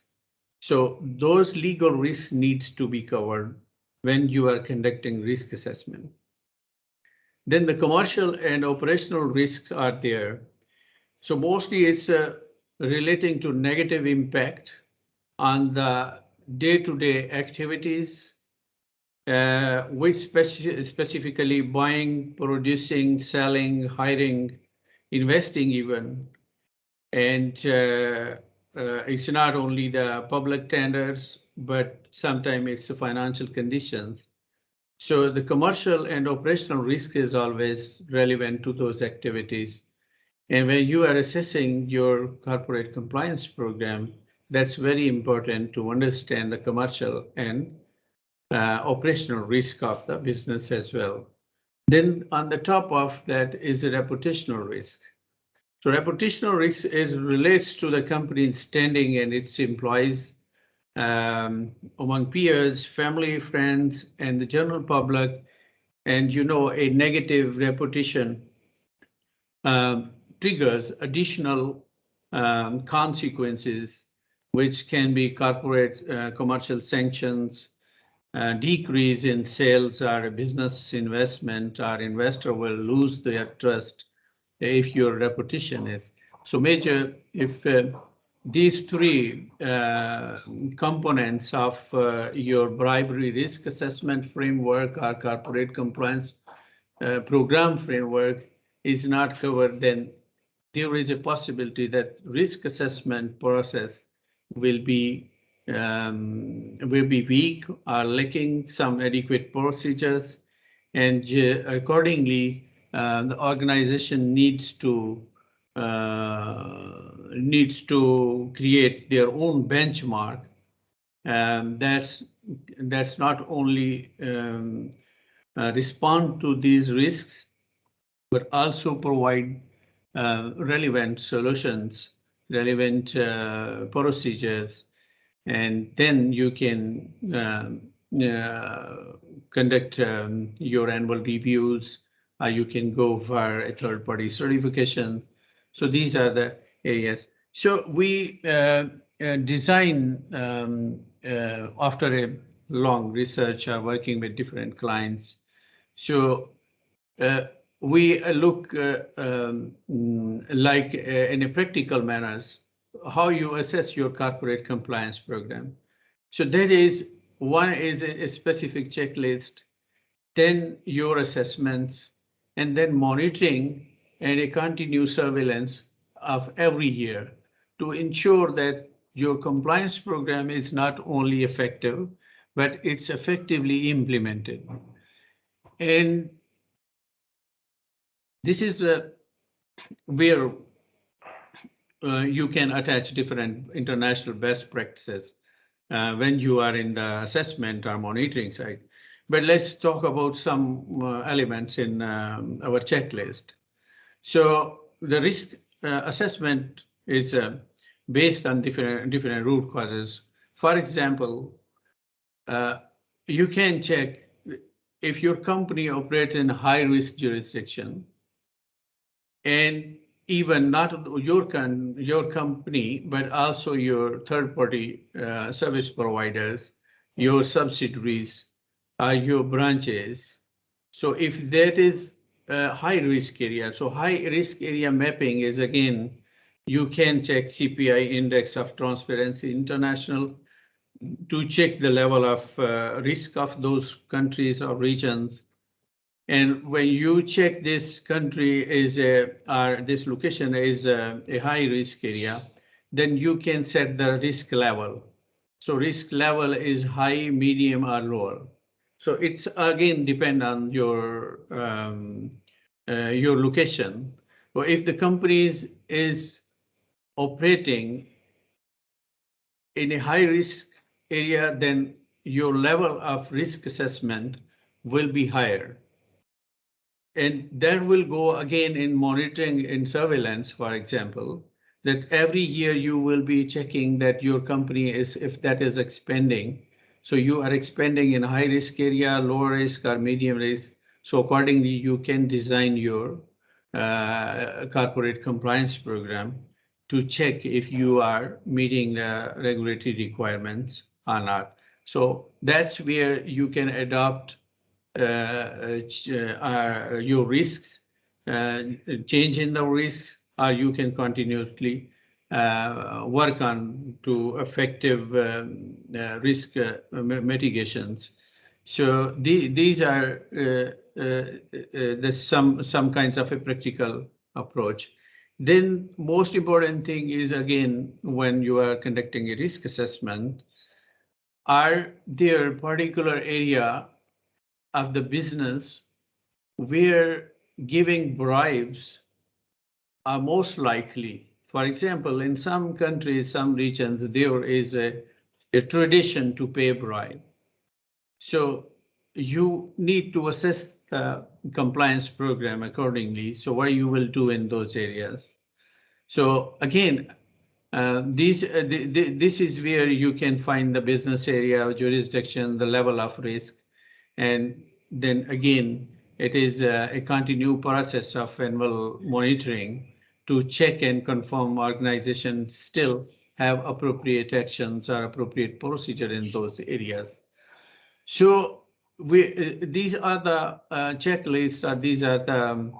so those legal risks needs to be covered when you are conducting risk assessment. Then the commercial and operational risks are there. So mostly it's relating to negative impact on the day-to-day activities, which specifically buying, producing, selling, hiring, investing even. And it's not only the public tenders, but sometimes it's the financial conditions. So the commercial and operational risk is always relevant to those activities. And when you are assessing your corporate compliance program, that's very important to understand the commercial and operational risk of the business as well. Then on the top of that is a reputational risk. So reputational risk relates to the company's standing and its employees among peers, family, friends, and the general public. And a negative reputation triggers additional consequences, which can be corporate commercial sanctions, decrease in sales, or business investment, or investor will lose their trust if your reputation is. So major, if these three components of your bribery risk assessment framework or corporate compliance program framework is not covered, then there is a possibility that risk assessment process will be weak or lacking some adequate procedures, and accordingly the organization needs to create their own benchmark. That's not only respond to these risks, but also provide relevant solutions, relevant procedures, and then you can conduct your annual reviews, or you can go for a third-party certification. So these are the areas. So we design after a long research or working with different clients. So we look like in a practical manners, how you assess your corporate compliance program. So that is, one is a specific checklist, then your assessments, and then monitoring and a continuous surveillance of every year to ensure that your compliance program is not only effective, but it's effectively implemented. And this is where you can attach different international best practices when you are in the assessment or monitoring side. But let's talk about some elements in our checklist. So the risk assessment is based on different root causes. For example, you can check if your company operates in high risk jurisdiction, and even not your company, but also your third party service providers, your subsidiaries, or your branches. So if that is a high risk area, so high risk area mapping is, again, you can check CPI Index of Transparency International to check the level of risk of those countries or regions. And when you check this country is or this location is a high risk area, then you can set the risk level. So risk level is high, medium, or lower. So it's again depend on your location. Or if the company is operating in a high risk area, then your level of risk assessment will be higher. And that will go again in monitoring and surveillance, for example, that every year you will be checking that your company is, if that is expanding. So you are expanding in high risk area, low risk, or medium risk. So accordingly, you can design your corporate compliance program to check if you are meeting the regulatory requirements or not. So that's where you can adopt your risks, change in the risks, or you can continuously work on to effective risk mitigations. So these are some kinds of a practical approach. Then most important thing is, again, when you are conducting a risk assessment, are there particular area of the business where giving bribes are most likely. For example, in some countries, some regions, there is a tradition to pay bribe. So you need to assess the compliance program accordingly. So what you will do in those areas. So again, this is where you can find the business area, jurisdiction, the level of risk. And then again, it is a continued process of annual monitoring to check and confirm organizations still have appropriate actions or appropriate procedure in those areas. So these are the checklists, or these are the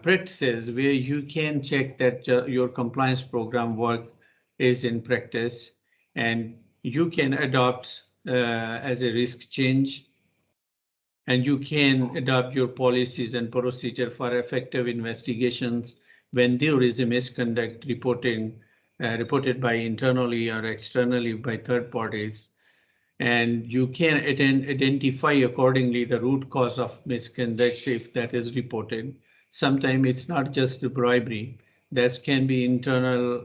practices where you can check that your compliance program work is in practice, and you can adopt as a risk change, and you can adopt your policies and procedure for effective investigations when there is a misconduct reported by internally or externally by third parties. And you can identify accordingly the root cause of misconduct if that is reported. Sometimes it's not just the bribery, that can be internal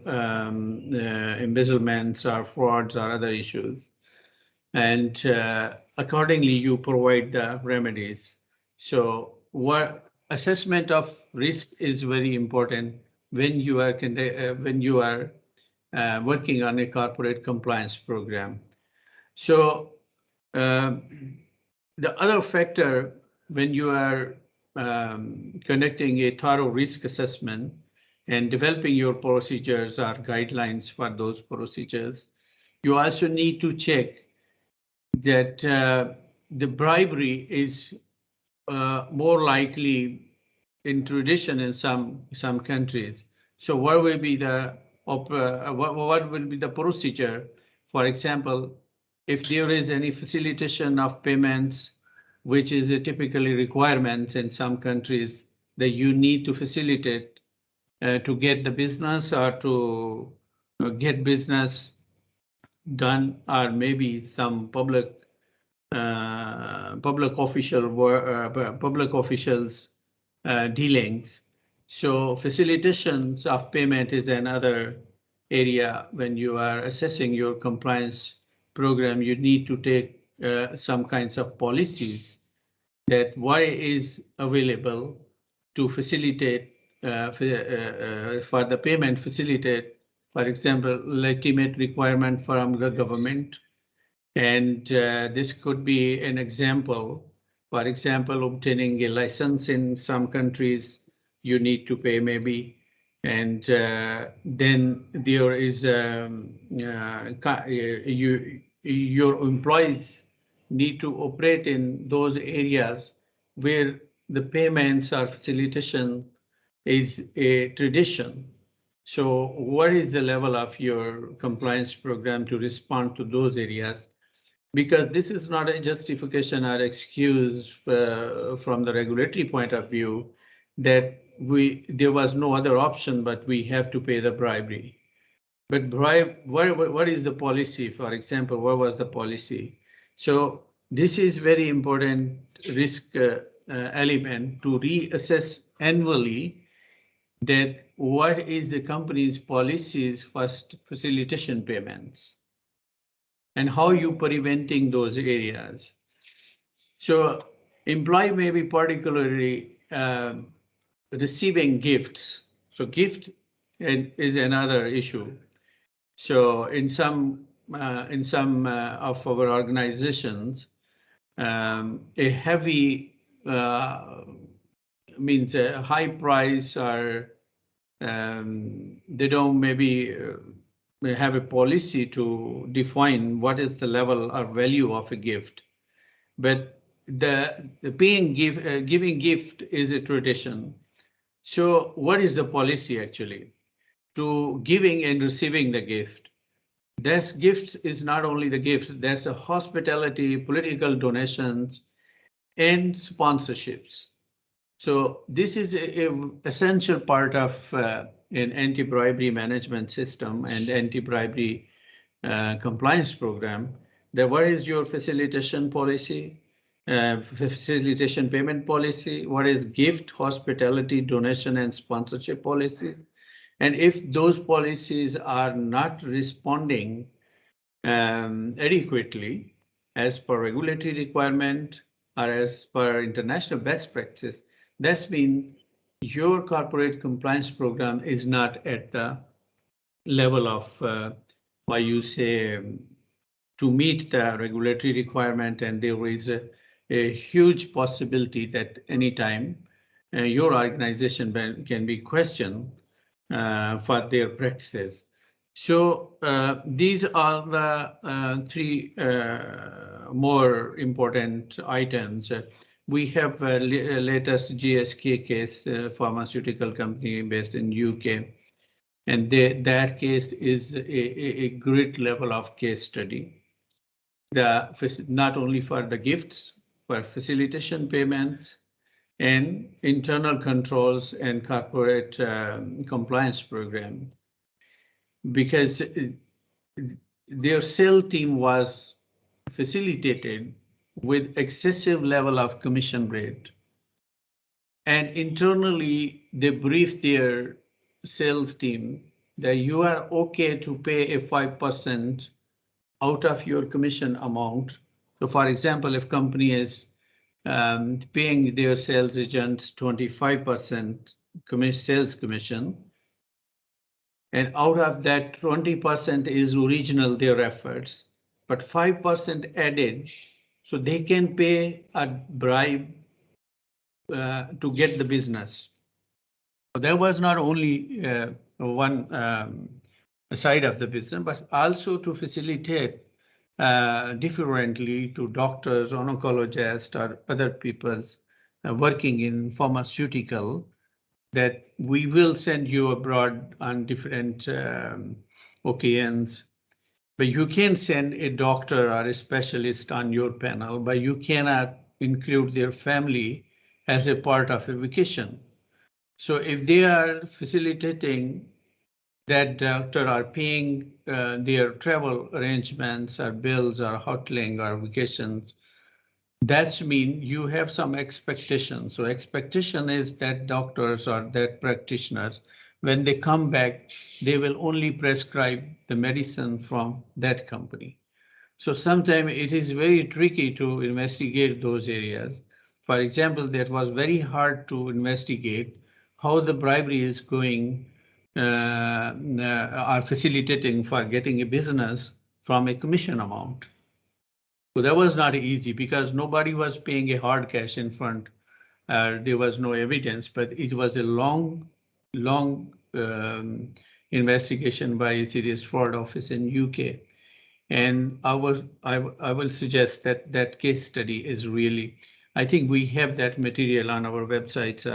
embezzlements or frauds or other issues. And accordingly, you provide the remedies. So what assessment of risk is very important when you are working on a corporate compliance program. So the other factor when you are conducting a thorough risk assessment and developing your procedures or guidelines for those procedures, you also need to check that the bribery is more likely in tradition in some countries. So what will be the what will be the procedure? For example, if there is any facilitation of payments, which is a typically requirement in some countries, that you need to facilitate to get the business or to get business done, or maybe some public officials dealings. So facilitations of payment is another area when you are assessing your compliance program. You need to take some kinds of policies that what is available to facilitate for the payment facilitate, for example, legitimate requirement from the government. And this could be an example. For example, obtaining a license in some countries, you need to pay maybe. And then there is your employees need to operate in those areas where the payments or facilitation is a tradition. So what is the level of your compliance program to respond to those areas? Because this is not a justification or excuse from the regulatory point of view that there was no other option, but we have to pay the bribery. But what is the policy? For example, what was the policy? So this is very important risk element to reassess annually that what is the company's policies for facilitation payments and how you preventing those areas. So employee may be particularly receiving gifts. So gift is another issue. So in some of our organizations, a heavy means a high price, or they don't maybe have a policy to define what is the level or value of a gift. But the giving gift is a tradition. So what is the policy actually to giving and receiving the gift? This gift is not only the gift, there's a hospitality, political donations, and sponsorships. So this is an essential part of an anti-bribery management system and anti-bribery compliance program. That what is your facilitation policy, facilitation payment policy? What is gift, hospitality, donation, and sponsorship policies? And if those policies are not responding adequately as per regulatory requirement or as per international best practice, that's mean your corporate compliance program is not at the level of why you say to meet the regulatory requirement, and there is a huge possibility that anytime your organization can be questioned for their practices. So these are the three more important items. We have a latest GSK case, pharmaceutical company based in UK, and that case is a great level of case study. Not only for the gifts, for facilitation payments, and internal controls and corporate compliance program, because their sales team was facilitated with excessive level of commission rate. And internally, they briefed their sales team that you are okay to pay a 5% out of your commission amount. So for example, if company is paying their sales agents 25% sales commission, and out of that 20% is original their efforts, but 5% added, so they can pay a bribe to get the business. So there was not only one side of the business, but also to facilitate differently to doctors, oncologists, or other people working in pharmaceutical, that we will send you abroad on different occasions, but you can send a doctor or a specialist on your panel, but you cannot include their family as a part of a vacation. So if they are facilitating that doctor or paying their travel arrangements or bills or hoteling or vacations, that's mean you have some expectation. So expectation is that doctors or that practitioners, when they come back, they will only prescribe the medicine from that company. So sometimes it is very tricky to investigate those areas. For example, that was very hard to investigate how the bribery is going are facilitating for getting a business from a commission amount. So that was not easy because nobody was paying a hard cash in front. There was no evidence, but it was a long investigation by a serious fraud office in UK. And I will suggest that that case study is really, I think we have that material on our websites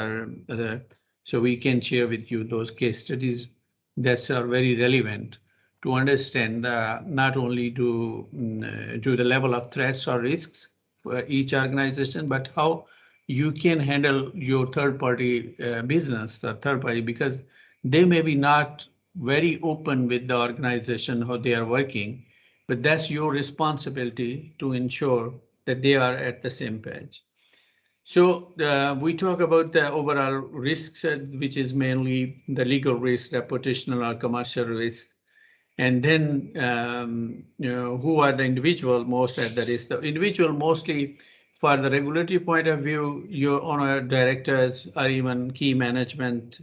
so we can share with you those case studies that are very relevant to understand not only to the level of threats or risks for each organization, but how you can handle your third-party business or third-party, because they may be not very open with the organization, how they are working, but that's your responsibility to ensure that they are at the same page. So we talk about the overall risks, which is mainly the legal risk, reputational or commercial risk. And then, who are the individual most at the risk? The individual mostly, for the regulatory point of view, your owner directors or even key management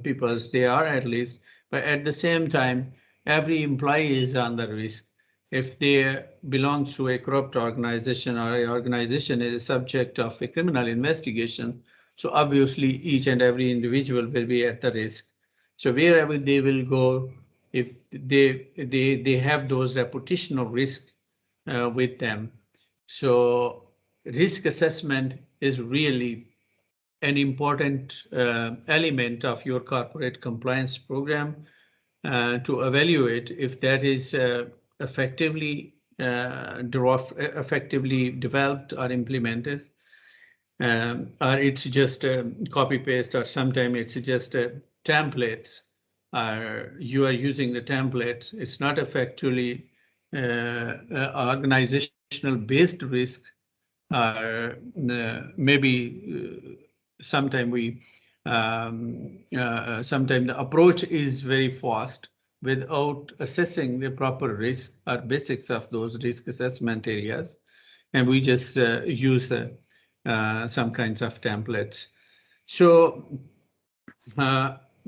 people, they are at least. But at the same time, every employee is on the risk. If they belong to a corrupt organization or an organization is a subject of a criminal investigation, so obviously each and every individual will be at the risk. So wherever they will go, if they have those reputational risk with them. So risk assessment is really an important element of your corporate compliance program to evaluate if that is effectively developed or implemented, or it's just a copy paste, or sometimes it's just a templates. You are using the templates. It's not effectively organizational based risk. Maybe sometime sometimes the approach is very fast without assessing the proper risk or basics of those risk assessment areas, and we just use some kinds of templates. So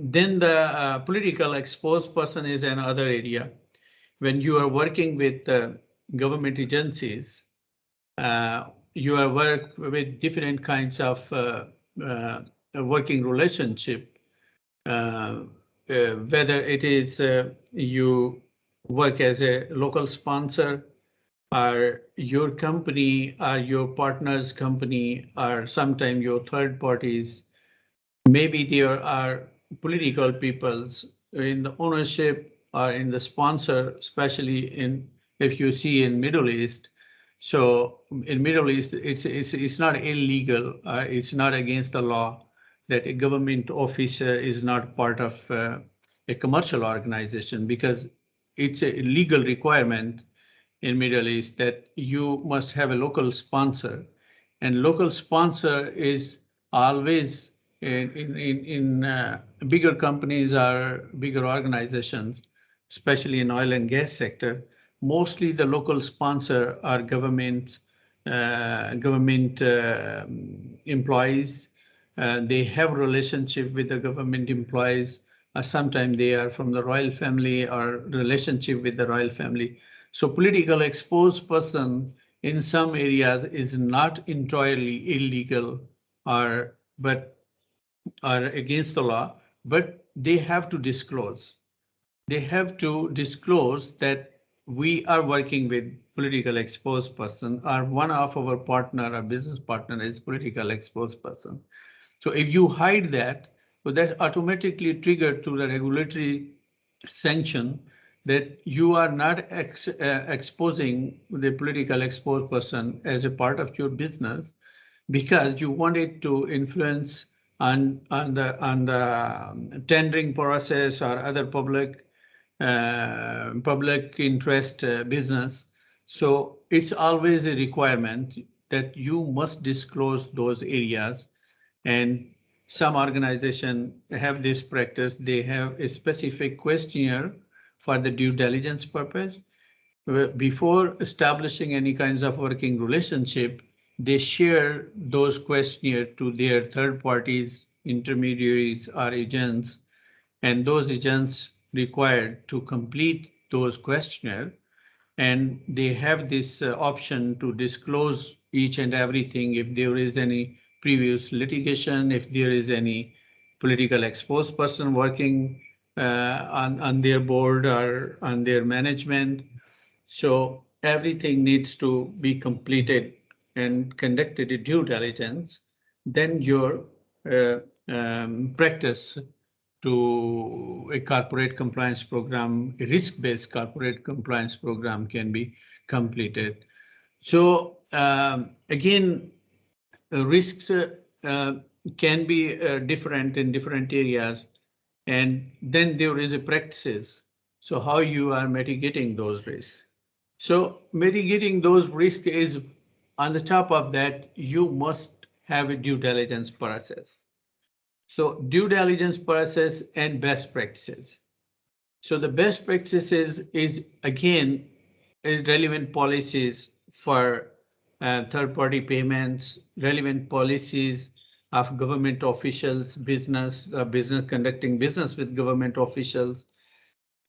then the political exposed person is another area. When you are working with government agencies, you are work with different kinds of working relationship, whether it is you work as a local sponsor, or your company or your partner's company, or sometimes your third parties. Maybe there are political peoples in the ownership or in the sponsor, especially if you see in Middle East. So in Middle East, it's not illegal, it's not against the law that a government officer is not part of a commercial organization, because it's a legal requirement in Middle East that you must have a local sponsor, and local sponsor is always in bigger companies or bigger organizations, especially in oil and gas sector. Mostly the local sponsor are government employees. They have relationship with the government employees. Sometimes they are from the royal family or relationship with the royal family. So political exposed person in some areas is not entirely illegal or against the law, but they have to disclose. They have to disclose that we are working with political exposed person, or one of our partner or business partner is political exposed person. So if you hide that, so that's automatically triggered to the regulatory sanction that you are not exposing the political exposed person as a part of your business, because you wanted to influence on the tendering process or other public interest business. So it's always a requirement that you must disclose those areas. And some organizations have this practice. They have a specific questionnaire for the due diligence purpose. before establishing any kinds of working relationship, they share those questionnaires to their third parties, intermediaries, or agents, and those agents required to complete those questionnaires, and they have this option to disclose each and everything if there is any previous litigation, if there is any political exposed person working on their board or on their management. So everything needs to be completed and conducted a due diligence. Then your practice to a corporate compliance program, a risk-based corporate compliance program can be completed. So again, risks can be different in different areas, and then there is a practices. So how you are mitigating those risks. So mitigating those risks is on the top of that, you must have a due diligence process. So due diligence process and best practices. So the best practices is again is relevant policies for third-party payments, relevant policies of government officials, business conducting business with government officials.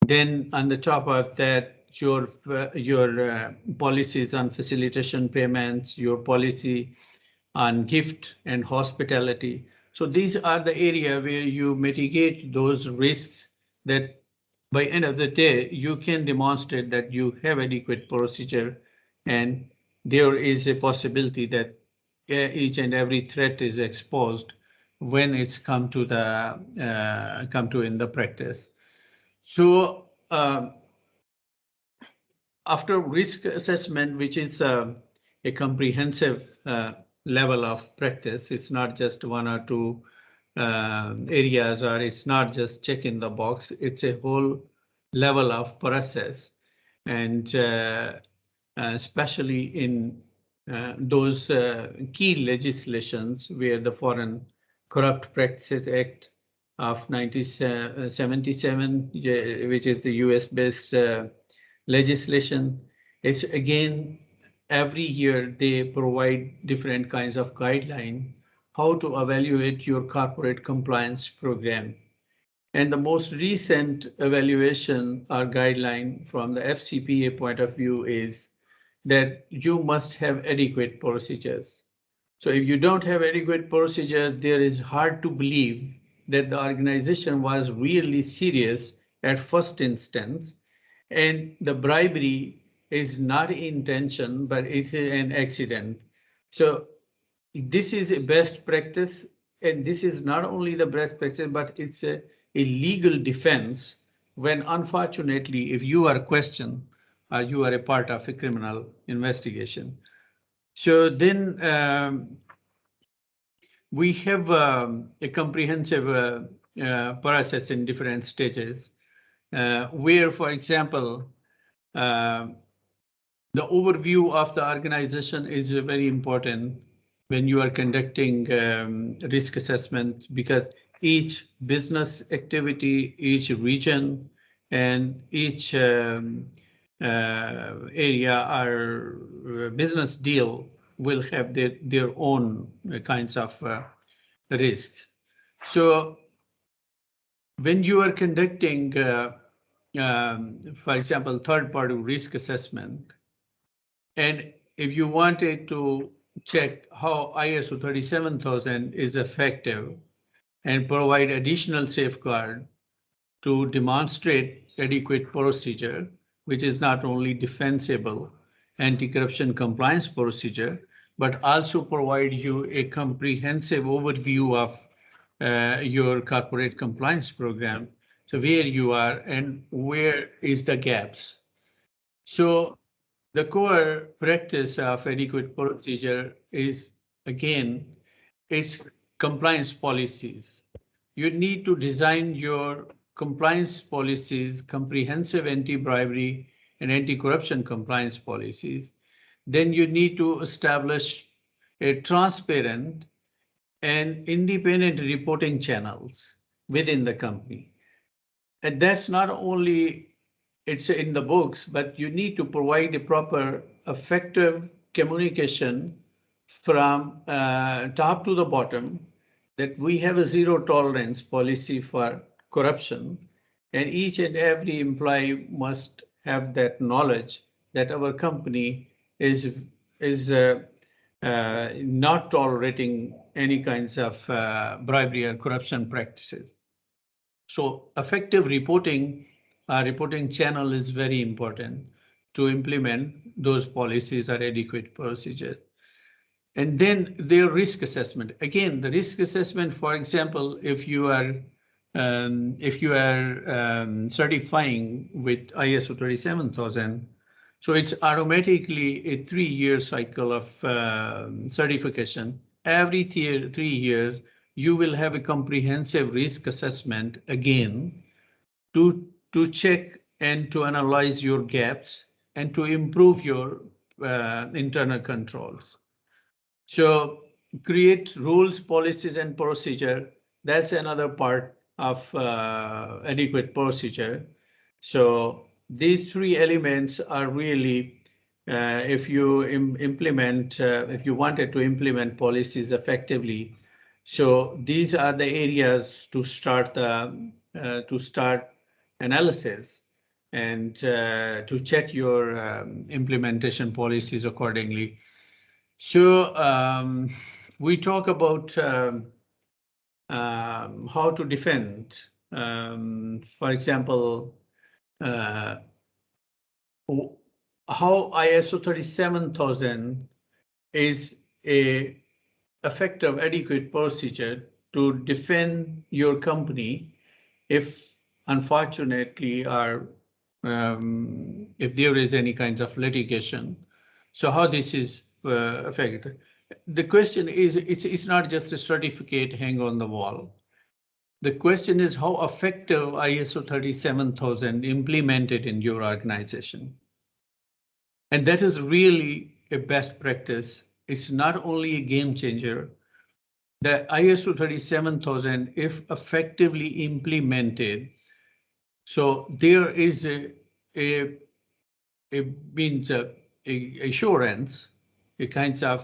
Then on the top of that, your policies on facilitation payments, your policy on gift and hospitality. So these are the area where you mitigate those risks that by end of the day, you can demonstrate that you have adequate procedure and there is a possibility that each and every threat is exposed when it's come to in the practice. So after risk assessment, which is a comprehensive level of practice, it's not just one or two areas, or it's not just check in the box, it's a whole level of process. And especially in those key legislations where the Foreign Corrupt Practices Act of 1977, which is the US-based legislation, is again, every year they provide different kinds of guidelines how to evaluate your corporate compliance program. And the most recent evaluation or guideline from the FCPA point of view is that you must have adequate procedures. So if you don't have adequate procedure, there is hard to believe that the organization was really serious at first instance, and the bribery is not intention, but it's an accident. So this is a best practice, and this is not only the best practice, but it's a legal defense when unfortunately, if you are questioned or you are a part of a criminal investigation. So then we have a comprehensive process in different stages where, for example, the overview of the organization is very important when you are conducting risk assessment, because each business activity, each region, and each area or business deal will have their own kinds of risks. So when you are conducting, for example, third-party risk assessment, and if you wanted to check how ISO 37000 is effective and provide additional safeguard to demonstrate adequate procedure, which is not only defensible anti-corruption compliance procedure, but also provide you a comprehensive overview of your corporate compliance program. So where you are and where is the gaps. So the core practice of adequate procedure is, again, it's compliance policies. You need to design your compliance policies, comprehensive anti-bribery and anti-corruption compliance policies. Then you need to establish a transparent and independent reporting channels within the company. And that's not only it's in the books, but you need to provide a proper, effective communication from top to the bottom, that we have a zero tolerance policy for corruption, and each and every employee must have that knowledge that our company is not tolerating any kinds of bribery or corruption practices. So effective reporting channel is very important to implement those policies or adequate procedure. And then their risk assessment. Again, the risk assessment, for example, if you are certifying with ISO 37000, so it's automatically a 3-year cycle of certification. Every 3 years, you will have a comprehensive risk assessment again to check and to analyze your gaps and to improve your internal controls. So create rules, policies, and procedure. That's another part of adequate procedure. So these 3 elements are really, if you implement, if you wanted to implement policies effectively, so these are the areas to start analysis and to check your implementation policies accordingly. So we talk about how to defend. For example, how ISO 37000 is a effective, adequate procedure to defend your company if, unfortunately, or if there is any kinds of litigation. So how this is affected? The question is, it's not just a certificate hang on the wall. The question is how effective ISO 37000 implemented in your organization. And that is really a best practice. It's not only a game changer. The ISO 37000, if effectively implemented, so there is a means assurance, a kinds of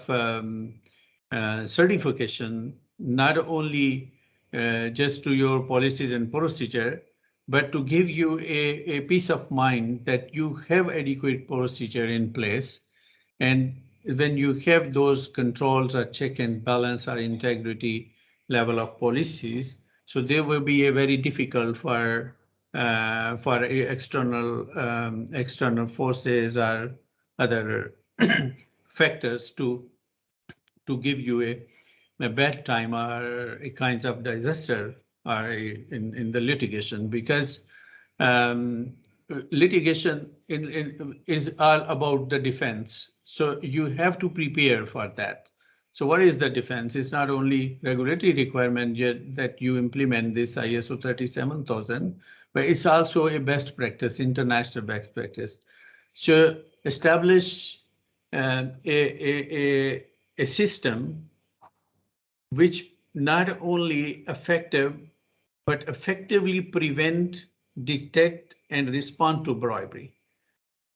certification, not only just to your policies and procedure, but to give you a peace of mind that you have adequate procedure in place. And when you have those controls or check and balance or integrity level of policies, so they will be a very difficult for external forces or other factors to give you a bad time or a kinds of disaster or in the litigation, because litigation is all about the defense. So you have to prepare for that. So what is the defense? It's not only regulatory requirement that you implement this ISO 37000, but it's also a best practice, international best practice. So establish a system which not only effective, but effectively prevent, detect, and respond to bribery.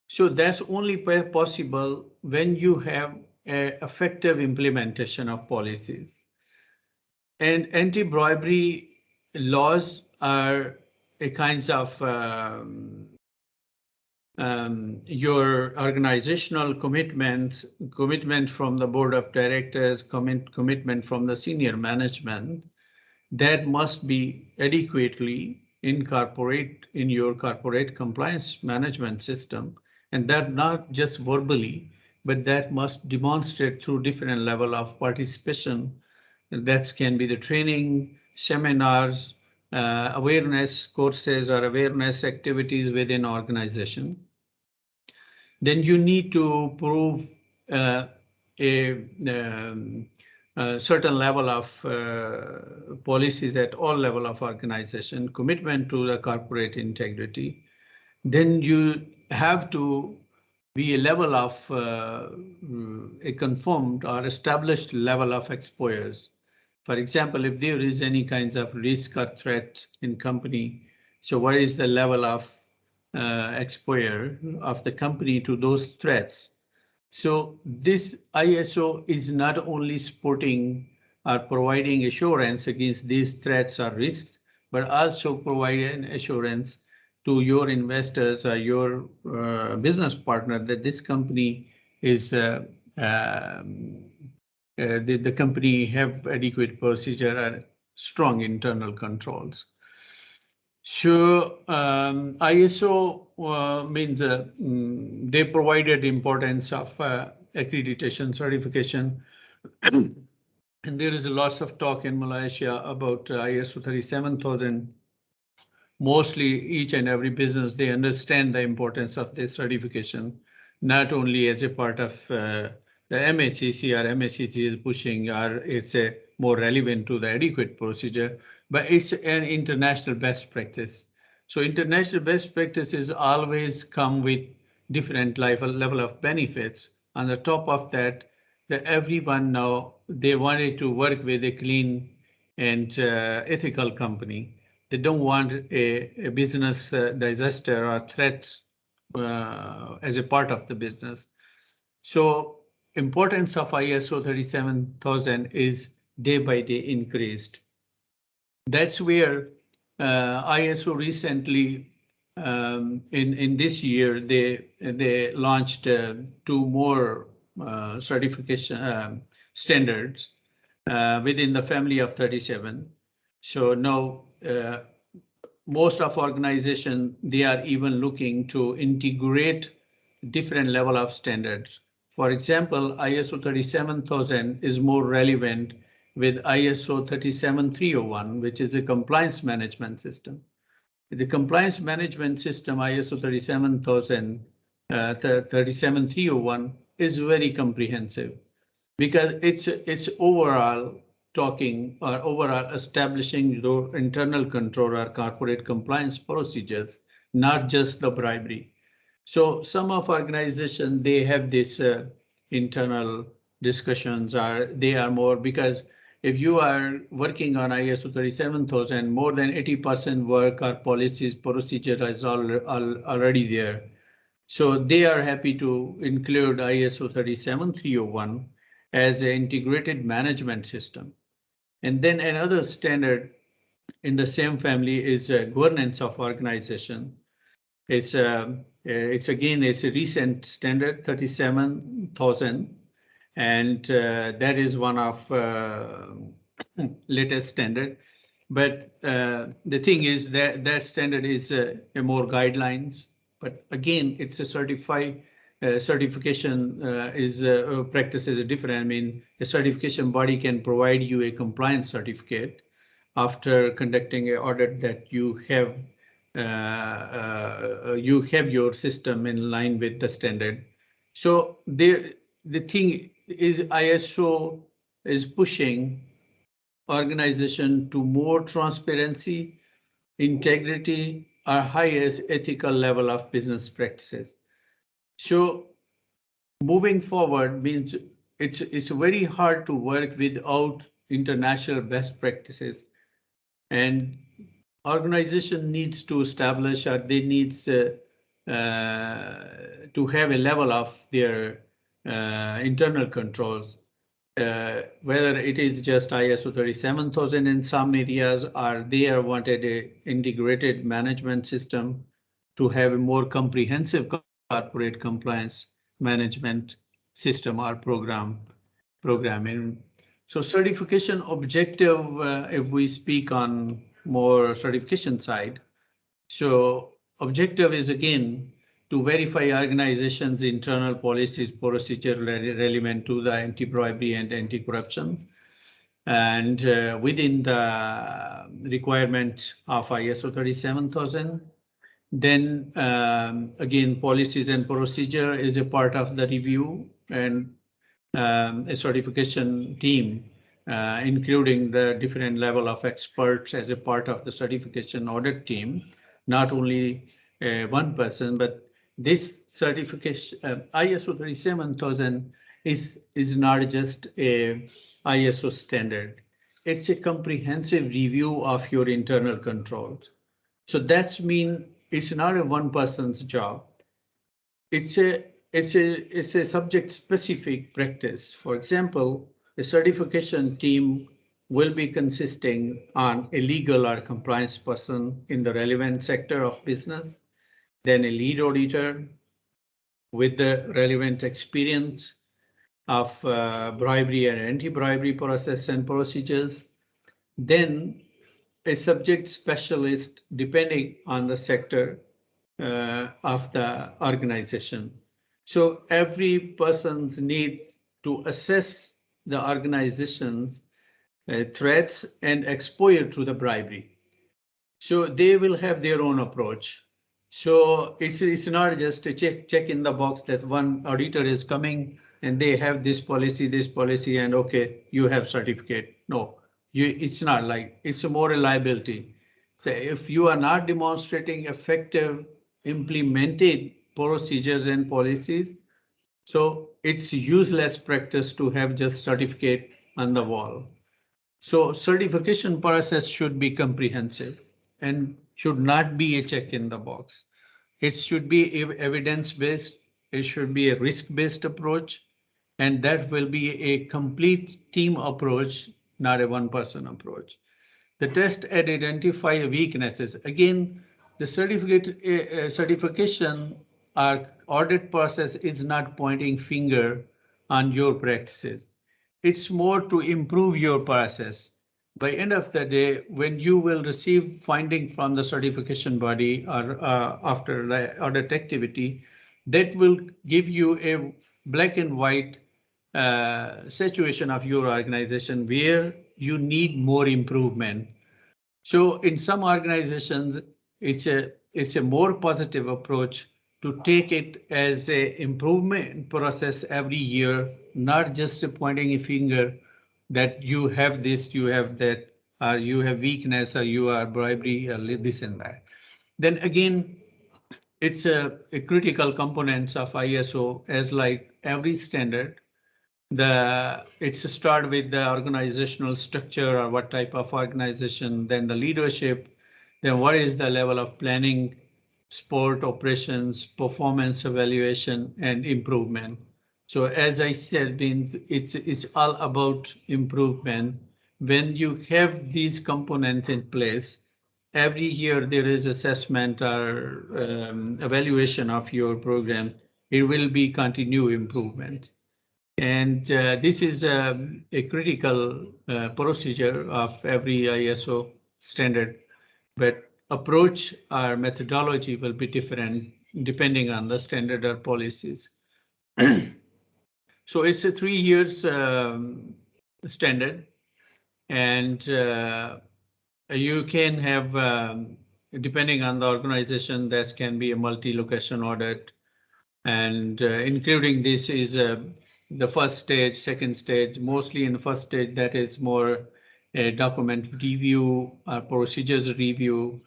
So that's only possible when you have an effective implementation of policies. And anti-bribery laws are a kinds of your organizational commitment from the board of directors, commitment from the senior management that must be adequately incorporate in your corporate compliance management system. And that not just verbally, but that must demonstrate through different level of participation. That can be the training, seminars, awareness courses or awareness activities within organization. Then you need to prove a certain level of policies at all level of organization, commitment to the corporate integrity. Then you have to be a level of a confirmed or established level of exposures. For example, if there is any kinds of risk or threat in company, so what is the level of exposure of the company to those threats. So this ISO is not only supporting or providing assurance against these threats or risks, but also providing assurance to your investors or your business partner that this company is the company have adequate procedure and strong internal controls. So ISO means they provided importance of accreditation certification. And there is lots of talk in Malaysia about ISO 37000. Mostly each and every business, they understand the importance of this certification, not only as a part of the MACC or MACC is pushing, or it's a more relevant to the adequate procedure, but it's an international best practice. So international best practices always come with different level of benefits. On the top of that, everyone now, they wanted to work with a clean and ethical company. They don't want a business disaster or threats as a part of the business. So importance of ISO 37000 is day by day increased. That's where ISO recently, in this year, they launched 2 more certification standards within the family of 37. So now most of organizations, they are even looking to integrate different level of standards. For example, ISO 37000 is more relevant with ISO 37301, which is a compliance management system. The compliance management system, ISO 37301, is very comprehensive because it's overall talking or overall establishing your internal control or corporate compliance procedures, not just the bribery. So some of organizations, they have this internal discussions, or they are more, because if you are working on ISO 37000, more than 80% work or policies, procedure is already there. So they are happy to include ISO 37301 as an integrated management system. And then another standard in the same family is governance of organization. It's again, it's a recent standard, 37,000, and that is one of latest standard. But the thing is that that standard is a more guidelines. But again, it's a certification practice is different. I mean, the certification body can provide you a compliance certificate after conducting an audit that you have your system in line with the standard. So the thing is, ISO is pushing organization to more transparency, integrity, or highest ethical level of business practices. So moving forward means it's very hard to work without international best practices, and organization needs to establish, or they needs to have a level of their internal controls, whether it is just ISO 37000 in some areas, or they are wanted a integrated management system to have a more comprehensive corporate compliance management system or programming. So certification objective, if we speak on more certification side, so objective is again to verify organizations' internal policies, procedure relevant to the anti-bribery and anti-corruption, and within the requirement of ISO 37000. Then again, policies and procedure is a part of the review, and a certification team, including the different level of experts as a part of the certification audit team, not only one person, but this certification, ISO 37000 is not just a ISO standard. It's a comprehensive review of your internal controls. So that's mean it's not a one person's job. It's a subject specific practice. For example, a certification team will be consisting on a legal or compliance person in the relevant sector of business, then a lead auditor with the relevant experience of bribery and anti-bribery process and procedures, then a subject specialist depending on the sector of the organization. So every person's need to assess the organization's threats and exposure to the bribery. So they will have their own approach. So it's not just a check in the box that one auditor is coming and they have this policy, and okay, you have certificate. No, it's not like, it's a more liability. So if you are not demonstrating effective implemented procedures and policies, so it's useless practice to have just certificate on the wall. So certification process should be comprehensive and should not be a check in the box. It should be evidence-based, it should be a risk-based approach, and that will be a complete team approach, not a one-person approach. The test identify weaknesses. Again, the certification or audit process is not pointing finger on your practices. It's more to improve your process. By end of the day, when you will receive finding from the certification body or after the audit activity, that will give you a black and white situation of your organization where you need more improvement. So in some organizations, it's a more positive approach to take it as a improvement process every year, not just pointing a finger that you have this, you have that, or you have weakness, or you are bribery, or this and that. Then again, it's a critical components of ISO, as like every standard. It's start with the organizational structure or what type of organization, then the leadership, then what is the level of planning, support operations, performance evaluation, and improvement. So as I said, it's all about improvement. When you have these components in place, every year there is assessment or evaluation of your program. It will be continued improvement. And this is a critical procedure of every ISO standard, but approach or methodology will be different depending on the standard or policies. So it's a 3 years standard, and you can have, depending on the organization, that can be a multi-location audit, and including this is the first stage, second stage. Mostly in the first stage, that is more a document review or procedures review,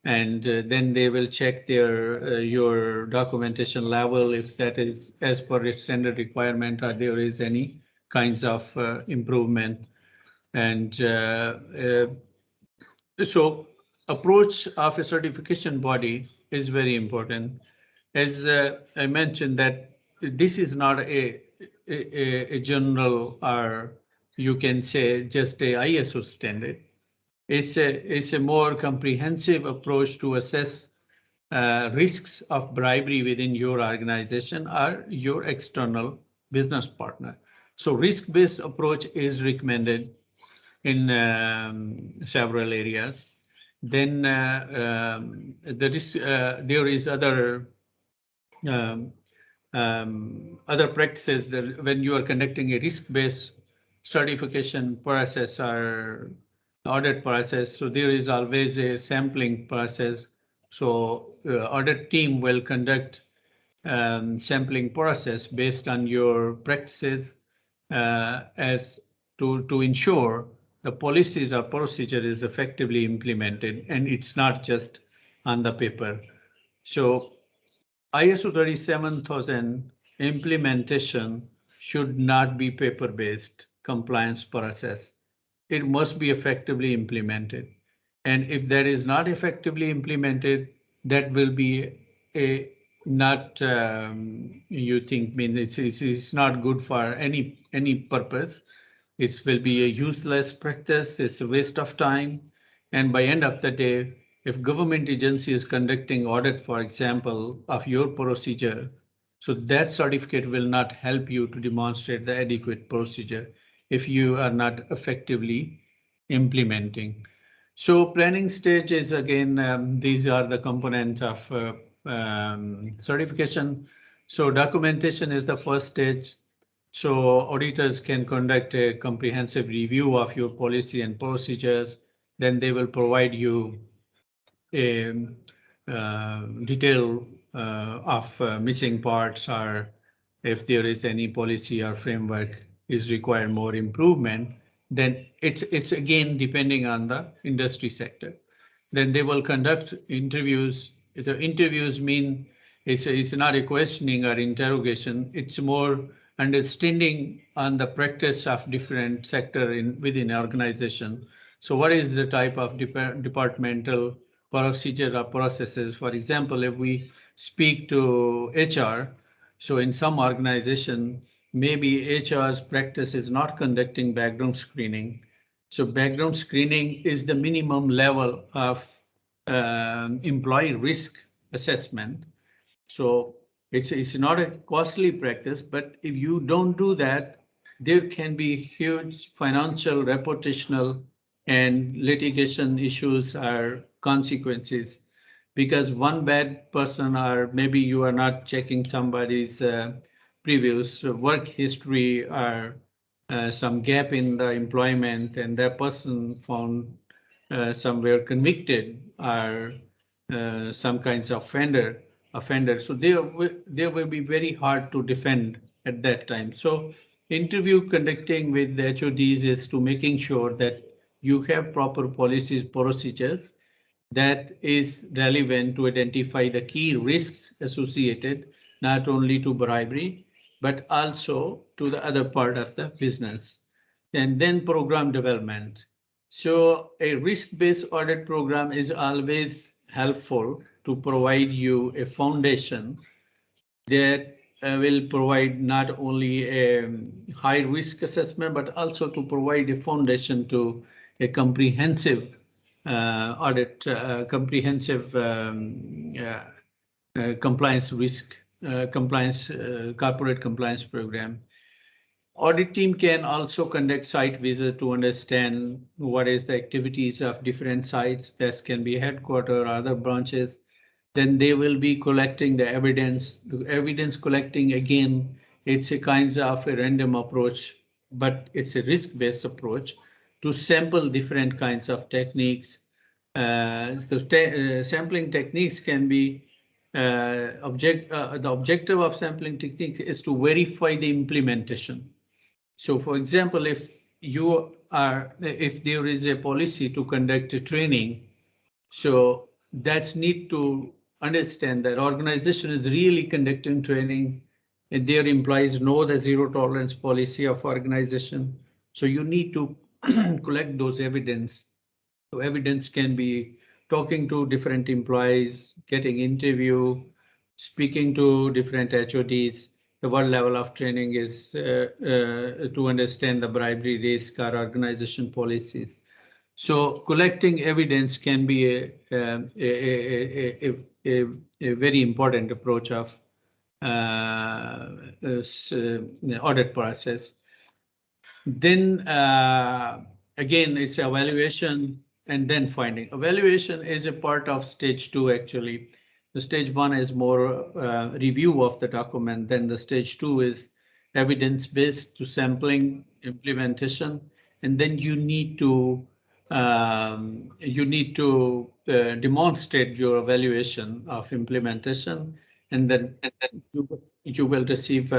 and then they will check their your documentation level, if that is as per its standard requirement, or there is any kinds of improvement. And so approach of a certification body is very important. As I mentioned, that this is not a general, or you can say just a ISO standard. It's a more comprehensive approach to assess risks of bribery within your organization or your external business partner. So risk-based approach is recommended in several areas. Then there is other practices that when you are conducting a risk-based certification process or audit process, so there is always a sampling process. So audit team will conduct sampling process based on your practices as to ensure the policies or procedure is effectively implemented, and it's not just on the paper. So ISO 37000 implementation should not be paper-based compliance process. It must be effectively implemented. And if that is not effectively implemented, that will be a not you think mean it's not good for any purpose. It will be a useless practice. It's a waste of time. And by end of the day, if government agency is conducting audit, for example, of your procedure, so that certificate will not help you to demonstrate the adequate procedure if you are not effectively implementing. So planning stage is again, these are the components of certification. So documentation is the first stage. So auditors can conduct a comprehensive review of your policy and procedures. Then they will provide you a detail of missing parts, or if there is any policy or framework is required more improvement, then it's again depending on the industry sector. Then they will conduct interviews. The interviews mean it's not a questioning or interrogation. It's more understanding on the practice of different sector within organization. So what is the type of departmental procedures or processes? For example, if we speak to HR, so in some organization, maybe HR's practice is not conducting background screening. So background screening is the minimum level of employee risk assessment. So it's not a costly practice, but if you don't do that, there can be huge financial, reputational, and litigation issues or consequences, because one bad person, or maybe you are not checking somebody's previous work history, or some gap in the employment, and that person found somewhere convicted, or some kinds of offender. So they will be very hard to defend at that time. So interview conducting with the HODs is to making sure that you have proper policies, procedures that is relevant to identify the key risks associated not only to bribery, but also to the other part of the business. And then program development. So a risk-based audit program is always helpful to provide you a foundation that will provide not only a high risk assessment, but also to provide a foundation to a comprehensive audit, comprehensive compliance risk, corporate compliance program. Audit team can also conduct site visits to understand what is the activities of different sites. That can be headquarters or other branches. Then they will be collecting the evidence. The evidence collecting, again, it's a kind of a random approach, but it's a risk-based approach to sample different kinds of techniques. Sampling techniques can be the objective of sampling techniques is to verify the implementation. So for example, if there is a policy to conduct a training, so that's need to understand that organization is really conducting training and their employees know the zero tolerance policy of organization. So you need to collect those evidence. So evidence can be talking to different employees, getting interview, speaking to different HODs. What level of training is to understand the bribery risk or organization policies. So collecting evidence can be a very important approach of audit process. Then again, it's evaluation and then finding. Evaluation is a part of stage 2 actually. The stage 1 is more review of the document. Then the stage 2 is evidence-based to sampling, implementation, and then you need to demonstrate your evaluation of implementation, and then you will receive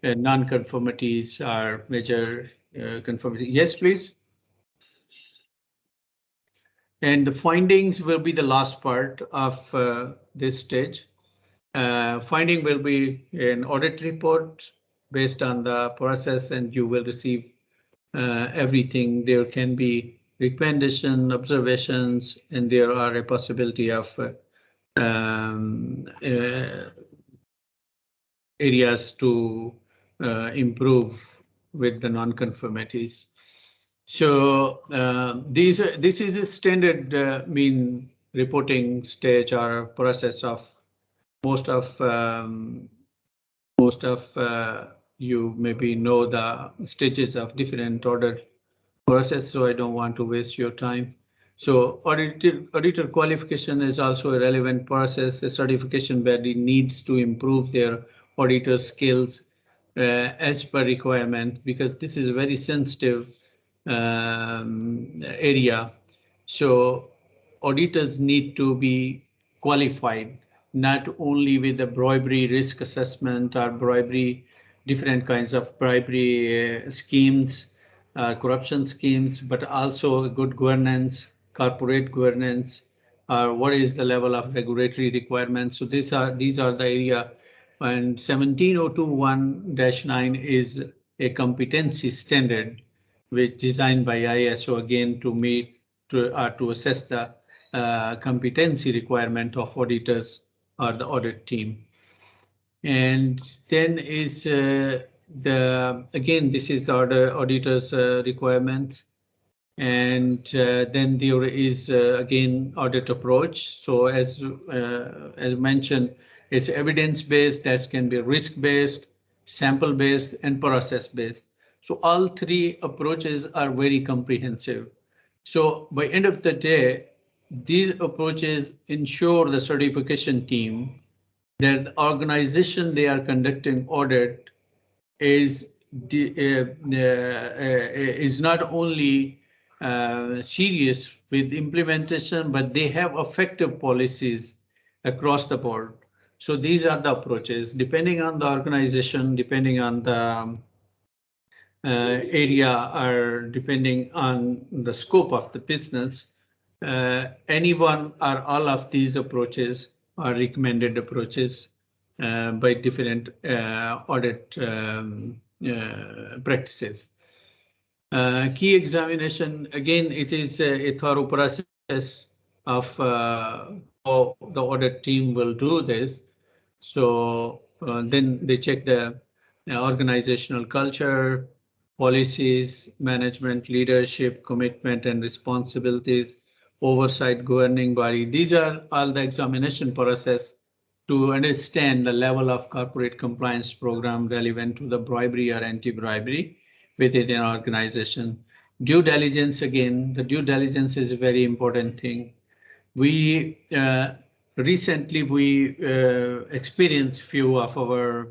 non-conformities or major conformity. Yes, please. And the findings will be the last part of this stage. Finding will be an audit report based on the process, and you will receive everything. There can be recommendation, observations, and there are a possibility of areas to improve with the non-conformities. So this is a standard mean reporting stage or process of most of you maybe know the stages of different audit process, so I don't want to waste your time. So auditor qualification is also a relevant process. The certification body needs to improve their auditor skills as per requirement, because this is a very sensitive area. So auditors need to be qualified, not only with the bribery risk assessment or bribery, different kinds of bribery schemes, corruption schemes, but also good governance, corporate governance, or what is the level of regulatory requirements. So these are the area, and 17021-9 is a competency standard which designed by ISO again to meet to assess the competency requirement of auditors or the audit team. And then is this is the auditor's requirement. And then there is again audit approach. So as mentioned, it's evidence-based, that can be risk-based, sample-based, and process-based. So all three approaches are very comprehensive. So by end of the day, these approaches ensure the certification team that the organization they are conducting audit is not only serious with implementation, but they have effective policies across the board. So these are the approaches, depending on the organization, depending on the area, or depending on the scope of the business. Any one or all of these approaches are recommended approaches by different audit practices. Key examination, again, it is a thorough process of how the audit team will do this. So then they check the organizational culture, policies, management, leadership, commitment and responsibilities, oversight, governing body. These are all the examination process to understand the level of corporate compliance program relevant to the bribery or anti-bribery within an organization. Due diligence, again, the due diligence is a very important thing. We recently experienced few of our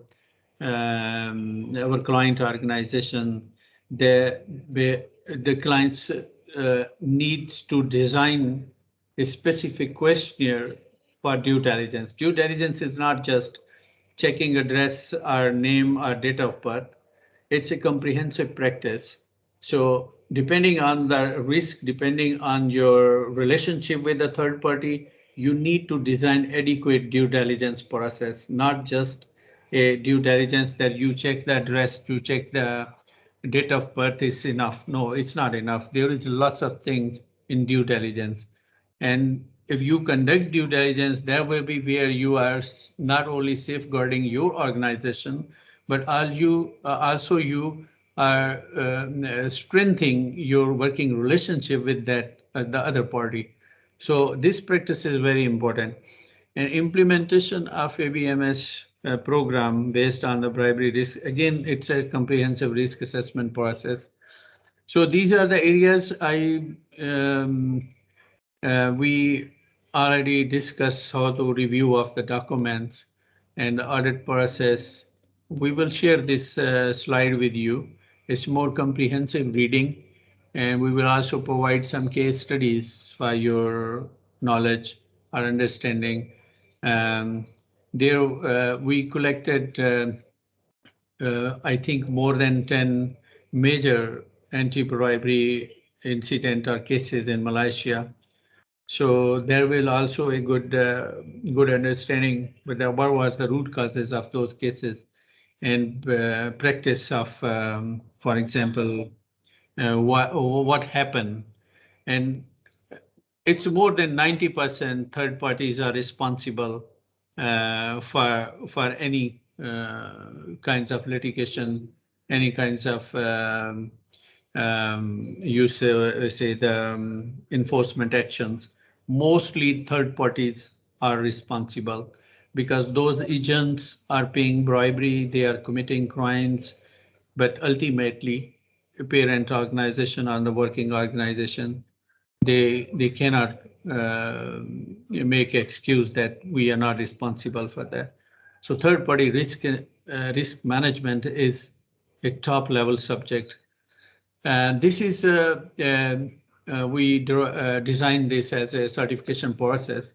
client organization. The clients needs to design a specific questionnaire for due diligence. Due diligence is not just checking address or name or date of birth. It's a comprehensive practice. So depending on the risk, depending on your relationship with the third party, you need to design adequate due diligence process, not just a due diligence that you check the address, you check the date of birth is enough. No, it's not enough. There is lots of things in due diligence. And if you conduct due diligence, there will be where you are not only safeguarding your organization, but you are strengthening your working relationship with that the other party. So this practice is very important. And implementation of ABMS program based on the bribery risk, again, it's a comprehensive risk assessment process. So these are the areas we already discussed how the review of the documents and the audit process. We will share this slide with you. It's more comprehensive reading, and we will also provide some case studies for your knowledge or understanding. We collected, I think, more than 10 major anti-bribery incident or cases in Malaysia. So there will also a good understanding with what was the root causes of those cases and practice of, for example, what happened. And it's more than 90% third parties are responsible for any kinds of litigation, any kinds of you say the enforcement actions. Mostly third parties are responsible because those agents are paying bribery, they are committing crimes, but ultimately a parent organization or the working organization, they cannot make excuse that we are not responsible for that. So third party risk management is a top level subject. And this is we designed this as a certification process.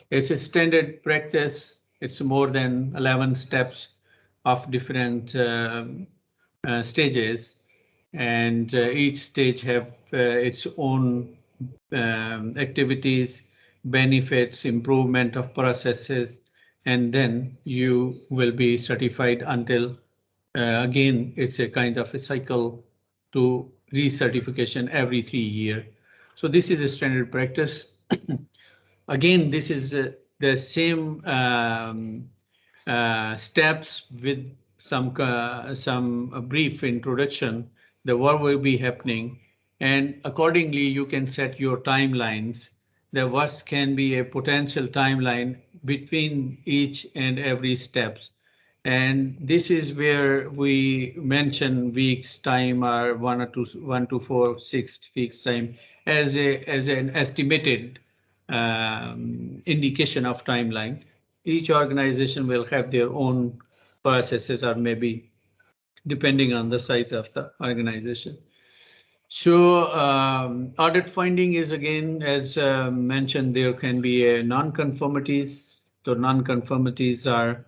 It's a standard practice. It's more than 11 steps of different stages, and each stage have its own activities, benefits, improvement of processes, and then you will be certified until again it's a kind of a cycle to recertification every 3 years. So this is a standard practice. Again, this is the same steps with some brief introduction. The work will be happening, and accordingly you can set your timelines. The what can be a potential timeline between each and every steps. And this is where we mention weeks time or 1 to 4, 6 weeks time as an estimated indication of timeline. Each organization will have their own processes, or maybe depending on the size of the organization. So audit finding is again, as mentioned, there can be non-conformities. The non-conformities are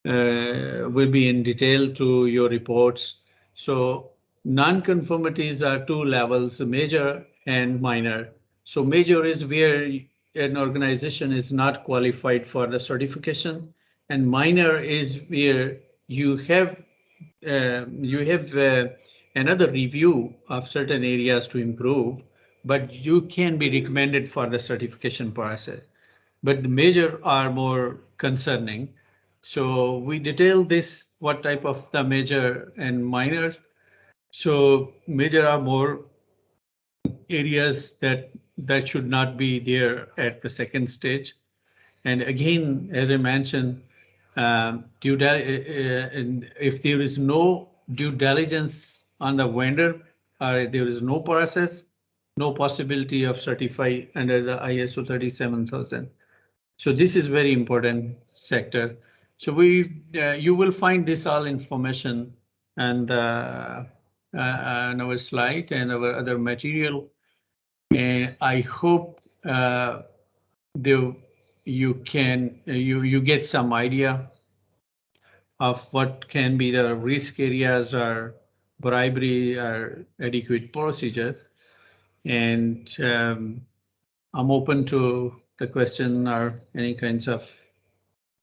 will be in detail to your reports. So non-conformities are two levels, major and minor. So major is where an organization is not qualified for the certification, and minor is where you have another review of certain areas to improve, but you can be recommended for the certification process. But the major are more concerning. So we detail this, what type of the major and minor. So major are more areas that should not be there at the second stage. And again, as I mentioned, if there is no due diligence on the vendor, there is no process, no possibility of certify under the ISO 37000. So this is very important sector. So you will find this all information and on our slide and our other material. And I hope you get some idea of what can be the risk areas or bribery or adequate procedures. And I'm open to the question or any kinds of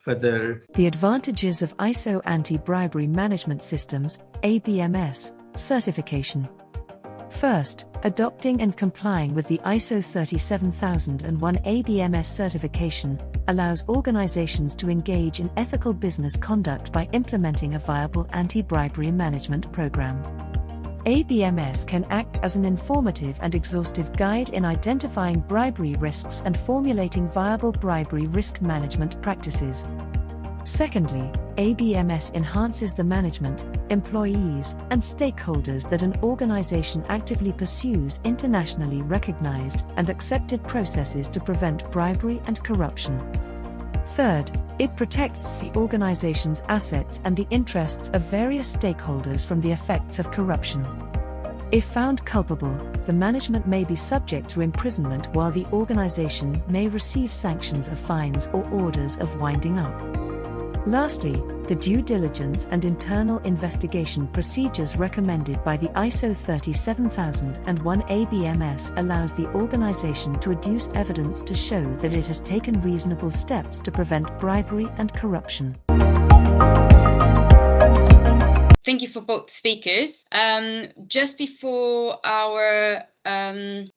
further. The advantages of ISO Anti-Bribery Management Systems, ABMS, certification. First, adopting and complying with the ISO 37001 ABMS certification allows organizations to engage in ethical business conduct by implementing a viable anti-bribery management program. ABMS can act as an informative and exhaustive guide in identifying bribery risks and formulating viable bribery risk management practices. Secondly, ABMS enhances the management, employees, and stakeholders that an organization actively pursues internationally recognized and accepted processes to prevent bribery and corruption. Third, it protects the organization's assets and the interests of various stakeholders from the effects of corruption. If found culpable, the management may be subject to imprisonment while the organization may receive sanctions of fines or orders of winding up. Lastly, the due diligence and internal investigation procedures recommended by the ISO 37001 ABMS allows the organization to adduce evidence to show that it has taken reasonable steps to prevent bribery and corruption. Thank you for both speakers. Just before our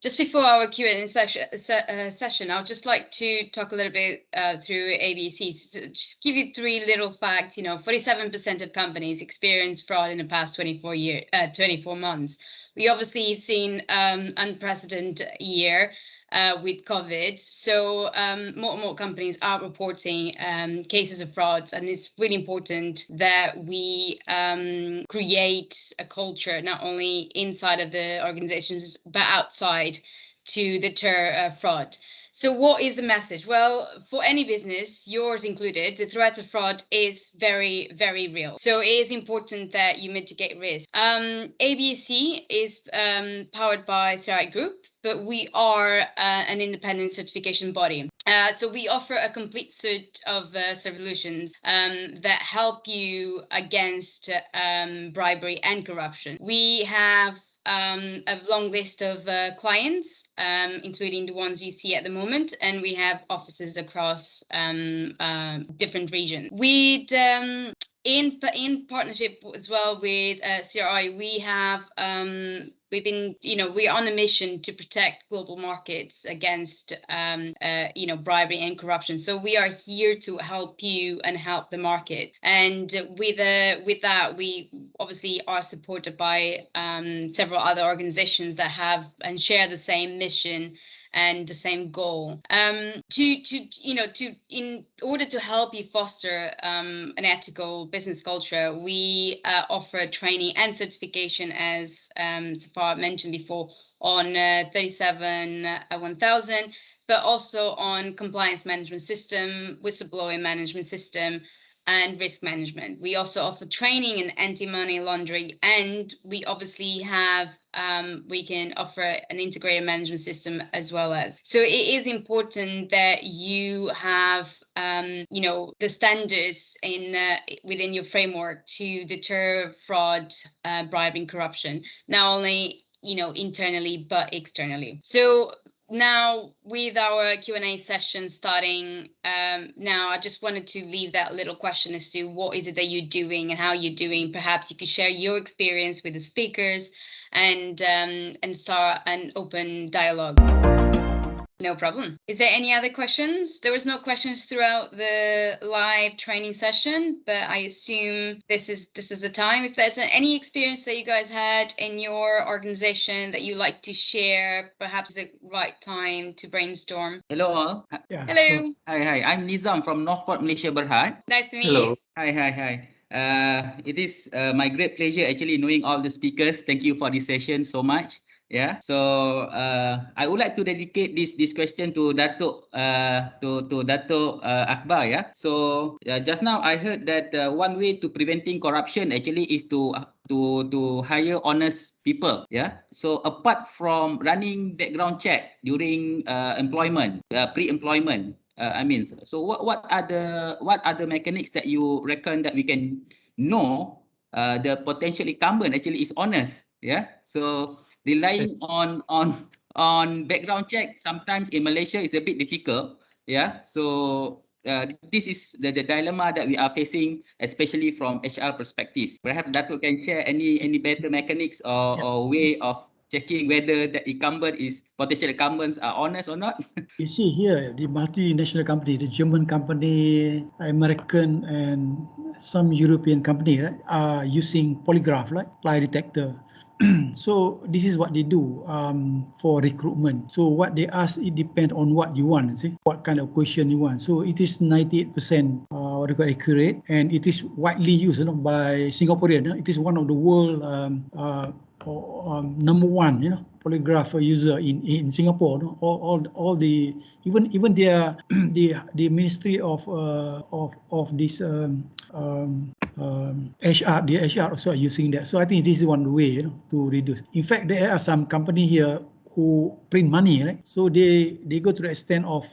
just before our Q&A session, I would just like to talk a little bit through ABCs. So just give you 3 little facts. 47% of companies experience fraud in the past 24 months. We obviously have seen unprecedented year with COVID. So more and more companies are reporting cases of frauds, and it's really important that we create a culture not only inside of the organizations but outside to deter fraud. So what is the message? Well, for any business, yours included, the threat of fraud is very, very real. So it is important that you mitigate risk. ABC is powered by CRI Group, but we are an independent certification body. So we offer a complete suite of solutions that help you against bribery and corruption. We have a long list of clients, including the ones you see at the moment, and we have offices across different regions. In partnership as well with CRI, we're on a mission to protect global markets against bribery and corruption. So we are here to help you and help the market. And with that, we obviously are supported by several other organizations that have and share the same mission and the same goal. In order to help you foster an ethical business culture, we offer training and certification, as Safar mentioned before, on 37-1000, but also on compliance management system, whistleblowing management system, and risk management. We also offer training in anti-money laundering, and we obviously have we can offer an integrated management system as well as. So it is important that you have the standards within your framework to deter fraud, bribery, and corruption, not only internally but externally. So now, with our Q&A session starting now, I just wanted to leave that little question as to what is it that you're doing and how you're doing. Perhaps you could share your experience with the speakers and start an open dialogue. No problem. Is there any other questions? There was no questions throughout the live training session, but I assume this is the time. If there's any experience that you guys had in your organization that you like to share, perhaps the right time to brainstorm. Hello all. Yeah. Hello. Hi. I'm Nizam from Northport, Malaysia, Berhad. Nice to meet Hello. you. Hi. It is my great pleasure actually knowing all the speakers. Thank you for this session so much. Yeah. So I would like to dedicate this question to Dato Akbar. Yeah. So just now I heard that one way to preventing corruption actually is to hire honest people. Yeah. So apart from running background check during employment, pre-employment. So what are the mechanics that you reckon that we can know the potential incumbent actually is honest? Yeah. So relying on background check sometimes in Malaysia is a bit difficult. Yeah. So this is the dilemma that we are facing, especially from HR perspective. Perhaps Dato can share any better mechanics or way of checking whether the potential incumbents are honest or not. You see here, the multinational company, the German company, American, and some European company are using polygraph, like lie detector. So this is what they do for recruitment. So what they ask, it depends on what you want, see, what kind of question you want. So it is 98% accurate, and it is widely used by Singaporean. It is one of the world number one, polygraph user in Singapore. All the even their the Ministry of this HR, the HR also are using that. So I think this is one way to reduce. In fact, there are some company here who print money, right? So they go to the extent of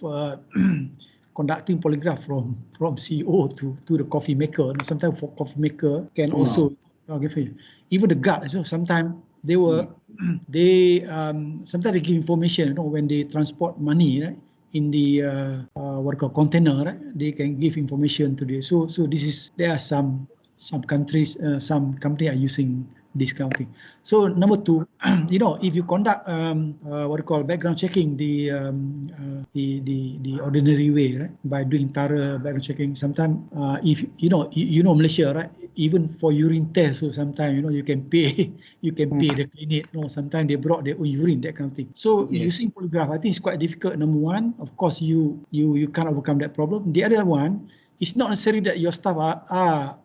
conducting polygraph from CEO to the coffee maker. Sometimes for coffee maker can also give you. Even the guard. So sometimes sometimes they give information. When they transport money, right? In the container, right? They can give information to this. So there are some countries, some company are using this kind of thing. So number two, you know, if you conduct what you call background checking the ordinary way, right, by doing thorough background checking, sometimes if you know Malaysia, right, even for urine test, so sometimes you can pay the clinic. No, sometimes they brought their own urine, that kind of thing. So using polygraph, I think it's quite difficult. Number one, of course, you can't overcome that problem. The other one, it's not necessary that your staff are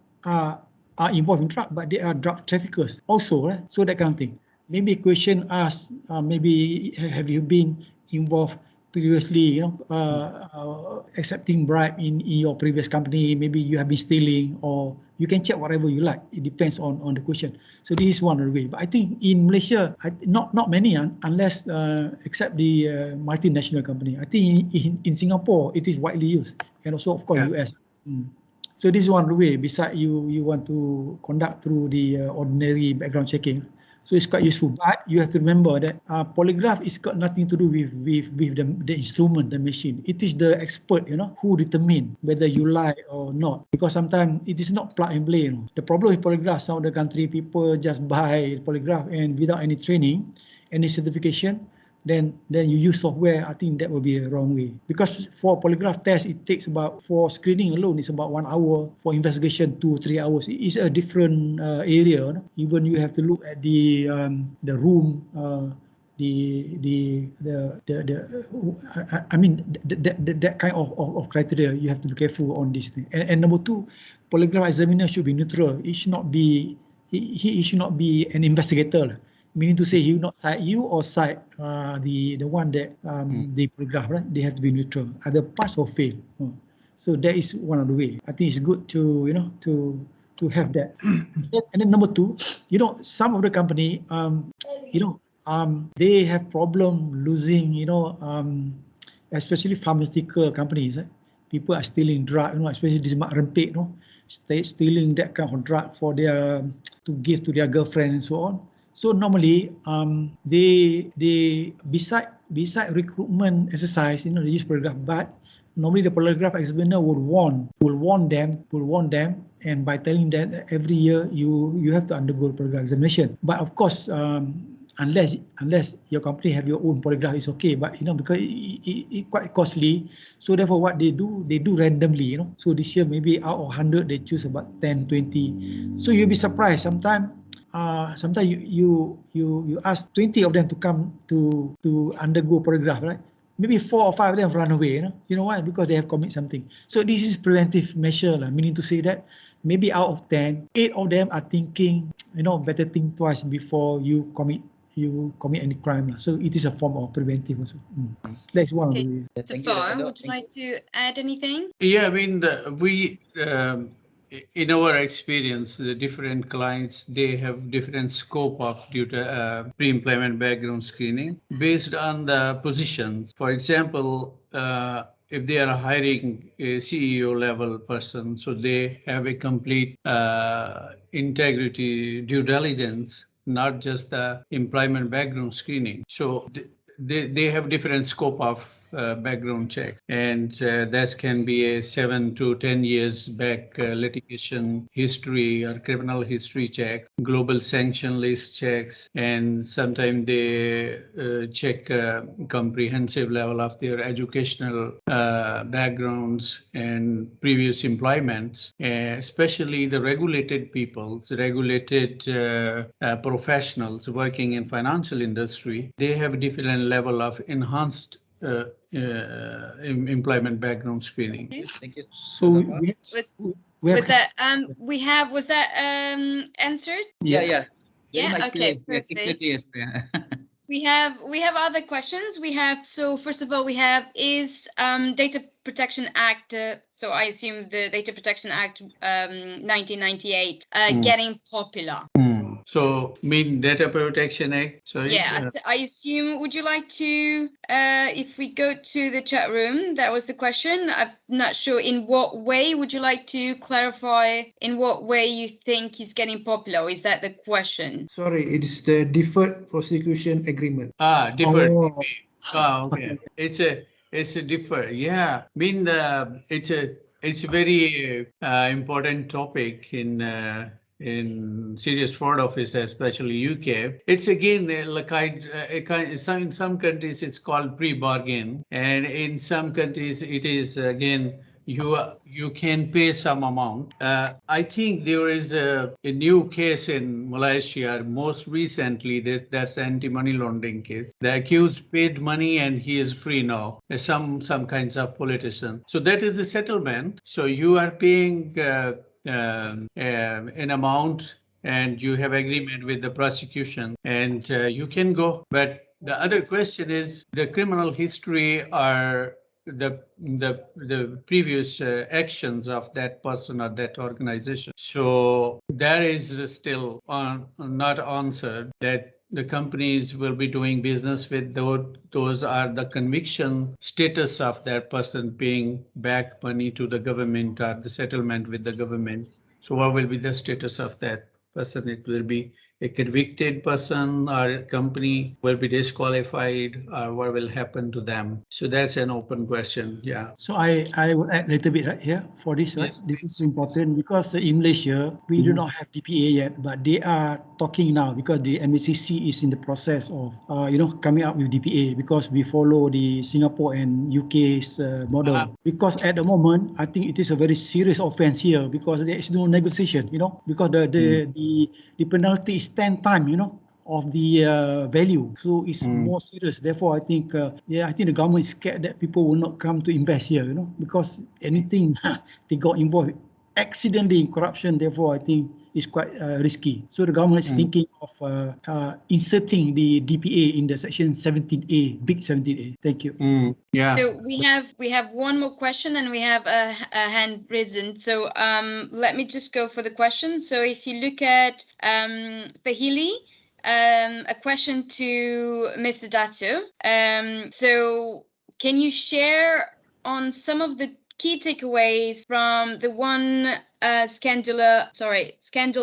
involved in drug, but they are drug traffickers also, right? So that kind of thing. Maybe question us, maybe have you been involved previously, accepting bribe in your previous company? Maybe you have been stealing, or you can check whatever you like. It depends on the question. So this is one of the way. But I think in Malaysia, not many, unless except the multinational company. I think in Singapore it is widely used, and also of course US. So this is one way. Besides you want to conduct through the ordinary background checking, so it's quite useful. But you have to remember that polygraph is got nothing to do with the instrument, the machine. It is the expert, who determine whether you lie or not. Because sometimes it is not plug and play. The problem with polygraph, some of the country people just buy polygraph and without any training, any certification. Then you use software. I think that will be a wrong way, because for polygraph test it takes for screening alone it's about 1 hour, for investigation 2-3 hours. It's a different area. Even you have to look at the room, that kind of criteria. You have to be careful on this thing. And number two, polygraph examiner should be neutral. It should not be he should not be an investigator. Meaning to say he will not cite you or cite the one that they polygraph, right? They have to be neutral, either pass or fail. So that is one of the way. I think it's good to to have that. And then number two, some of the company, they have problem losing, especially pharmaceutical companies. People are stealing drug, especially this mak rempit, stealing that kind of drug for their to give to their girlfriend and so on. So normally, they beside recruitment exercise, they use polygraph. But normally the polygraph examiner will warn them, and by telling them that every year you have to undergo polygraph examination. But of course, unless your company have your own polygraph, it's okay. But because it quite costly, so therefore what they do randomly. So this year maybe out of 100 they choose about 10, 20. So you'll be surprised sometimes. Sometimes you ask 20 of them to come to undergo polygraph, right? Maybe 4 or 5 of them run away. You know why? Because they have committed something. So this is preventive measure, meaning to say that maybe out of 10, 8 of them are thinking, better think twice before you commit any crime. So it is a form of preventive also. That's one of the ways. Safar, would you like to add anything? Yeah, I mean, we in our experience, the different clients, they have different scope of pre-employment background screening based on the positions. For example, if they are hiring a CEO level person, so they have a complete integrity due diligence, not just the employment background screening. So they have different scope of background checks, and that can be a 7 to 10 years back litigation history or criminal history checks, global sanction list checks, and sometimes they check comprehensive level of their educational backgrounds and previous employments, especially the regulated peoples, regulated professionals working in financial industry. They have different level of enhanced employment background screening. Thank you. So was that answered? Yeah. Yeah. Very much Okay. clear. Perfect. Clear. We have other questions. So first of all, is Data Protection Act, so I assume the Data Protection Act 1998 getting popular? So mean Data Protection Act, sorry? Yeah, I assume, would you like to, if we go to the chat room, that was the question. I'm not sure in what way. Would you like to clarify in what way you think he's getting popular? Or is that the question? Sorry, it is the Deferred Prosecution Agreement. Deferred. Oh. Okay. It's a deferred. Yeah. It's a very important topic in in serious fraud office, especially UK. It's again in some countries it's called pre-bargain, and in some countries it is again you can pay some amount. I think there is a new case in Malaysia most recently. That's anti-money laundering case. The accused paid money and he is free now. Some kinds of politician. So that is the settlement. So you are paying an amount and you have agreement with the prosecution and you can go. But the other question is the criminal history or the previous actions of that person or that organization. So that is still not answered, that the companies will be doing business with those are the conviction status of that person paying back money to the government or the settlement with the government. So what will be the status of that person? It will be a convicted person, or a company will be disqualified, or what will happen to them? So that's an open question. Yeah. So I will add a little bit right here for this. Right? Yes. This is important because in Malaysia we do not have DPA yet, but they are talking now because the MACC is in the process of coming up with DPA, because we follow the Singapore and UK's model. Because at the moment I think it is a very serious offence here, because there is no negotiation. Because the penalty is 10 times. Of the value, so it's more serious. Therefore, I think I think the government is scared that people will not come to invest here, because anything they got involved accidentally in corruption. Therefore, I think it's quite risky. So the government is thinking of inserting the DPA in the section 17A, big 17A. Thank you. Yeah. So we have one more question and we have a hand risen. So let me just go for the question. So if you look at Pahili, a question to Mr. Dato. So can you share on some of the key takeaways from the one scandal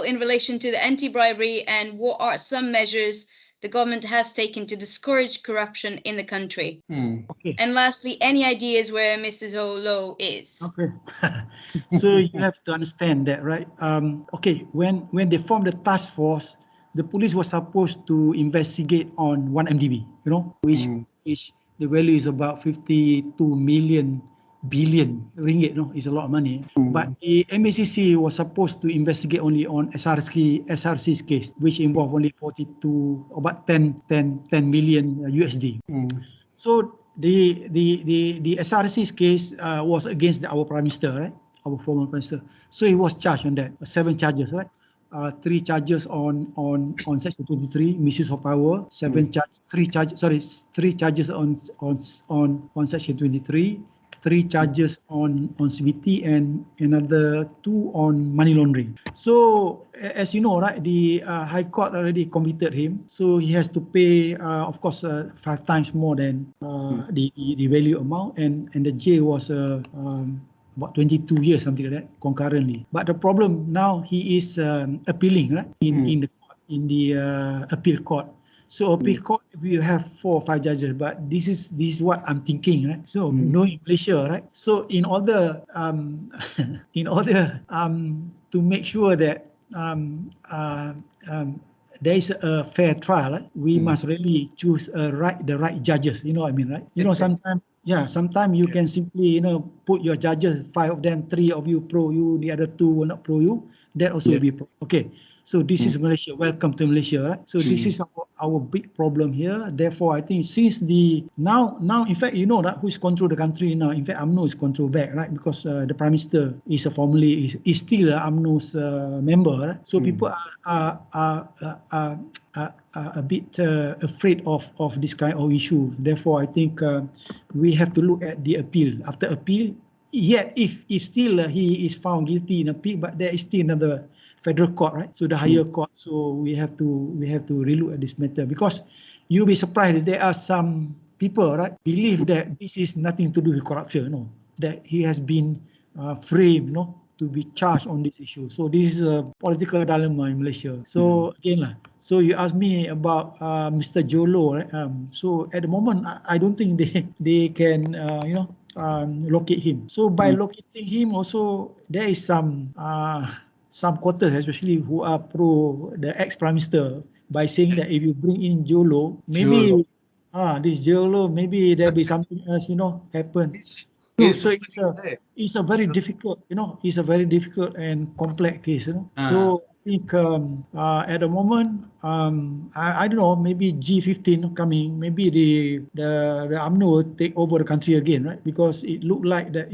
in relation to the anti-bribery, and what are some measures the government has taken to discourage corruption in the country? Okay. And lastly, any ideas where Mrs. Ho Lo is? Okay. So you have to understand that, right? Okay, when they formed the task force, the police was supposed to investigate on 1 MDB, which the value is about 52 billion ringgit, is a lot of money. But the MACC was supposed to investigate only on SRC's case, which involved only about 10 million USD. So the SRC's case was against our Prime Minister, right? Our former Prime Minister. So he was charged on that, 7 charges, right? 3 charges on Section 23, misuse of power. 3 charges on Section 23. 3 charges on CBT, and another 2 on money laundering. So as you know, right, the High Court already convicted him. So he has to pay, of course, 5 times more than the value amount, and the jail was about 22 years, something like that, concurrently. But the problem now, he is appealing, right, in the appeal court. So appeal court, we have 4 or 5 judges, but this is what I'm thinking, right? So knowing Malaysia, right? So in order to make sure that there is a fair trial, right? We must really choose the right judges. You know what I mean, right? Sometimes you can simply put your judges, 5 of them, 3 of you pro you, the other 2 will not pro you. That also will be pro. Okay. So this is Malaysia. Welcome to Malaysia, right? So this is our big problem here. Therefore, I think since now in fact, that who's control the country now. In fact, UMNO is controlled back, right? Because the Prime Minister is still UMNO's member, right? So people are a bit afraid of this kind of issue. Therefore, I think we have to look at the appeal. After appeal, yet if still he is found guilty in appeal, but there is still another federal court, right? So the higher court. So we have to relook at this matter, because you'll be surprised that there are some people, right, believe that this is nothing to do with corruption, that he has been framed, to be charged on this issue. So this is a political dilemma in Malaysia. So again, so you asked me about Mr. Jolo, right? So at the moment, I don't think they can, locate him. So by locating him, also there is some some quarters, especially who are pro the ex-prime minister, by saying that if you bring in Jolo, maybe this Jolo, maybe there'll be something else, happen. So it's a very difficult, it's a very difficult and complex case, So I think at the moment, I don't know, maybe G15 coming, maybe the UMNO will take over the country again, right? Because it looked like that,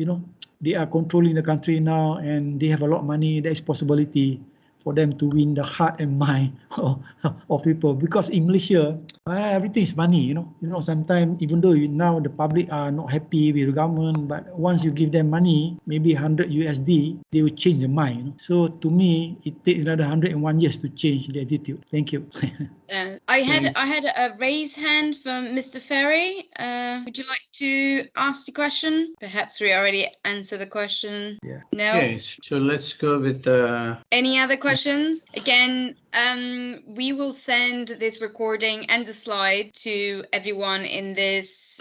they are controlling the country now and they have a lot of money. There is possibility for them to win the heart and mind of people, because in Malaysia everything is money. Sometimes even though now the public are not happy with the government, but once you give them money, maybe 100 USD, they will change their mind. So to me, it takes another 101 years to change the attitude. Thank you. I had a raised hand from Mr. Ferry. Would you like to ask the question? Perhaps we already answered the question. Yeah. No. Yes. So let's go with Any other questions? Again, we will send this recording and the slide to everyone in this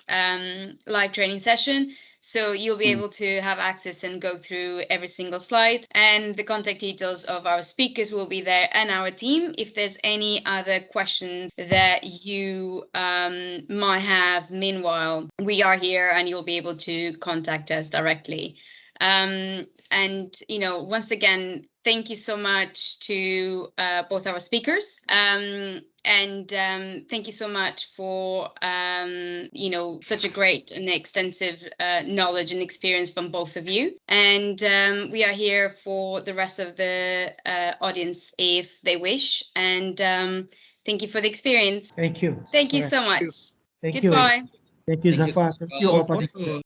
live training session. So you'll be able to have access and go through every single slide, and the contact details of our speakers will be there and our team. If there's any other questions that you might have, meanwhile, we are here and you'll be able to contact us directly. And, once again, thank you so much to both our speakers. And thank you so much for, such a great and extensive knowledge and experience from both of you. And we are here for the rest of the audience if they wish. And thank you for the experience. Thank you. Thank you so much. Thank Goodbye. you. Thank you, Zafar. Thank you all.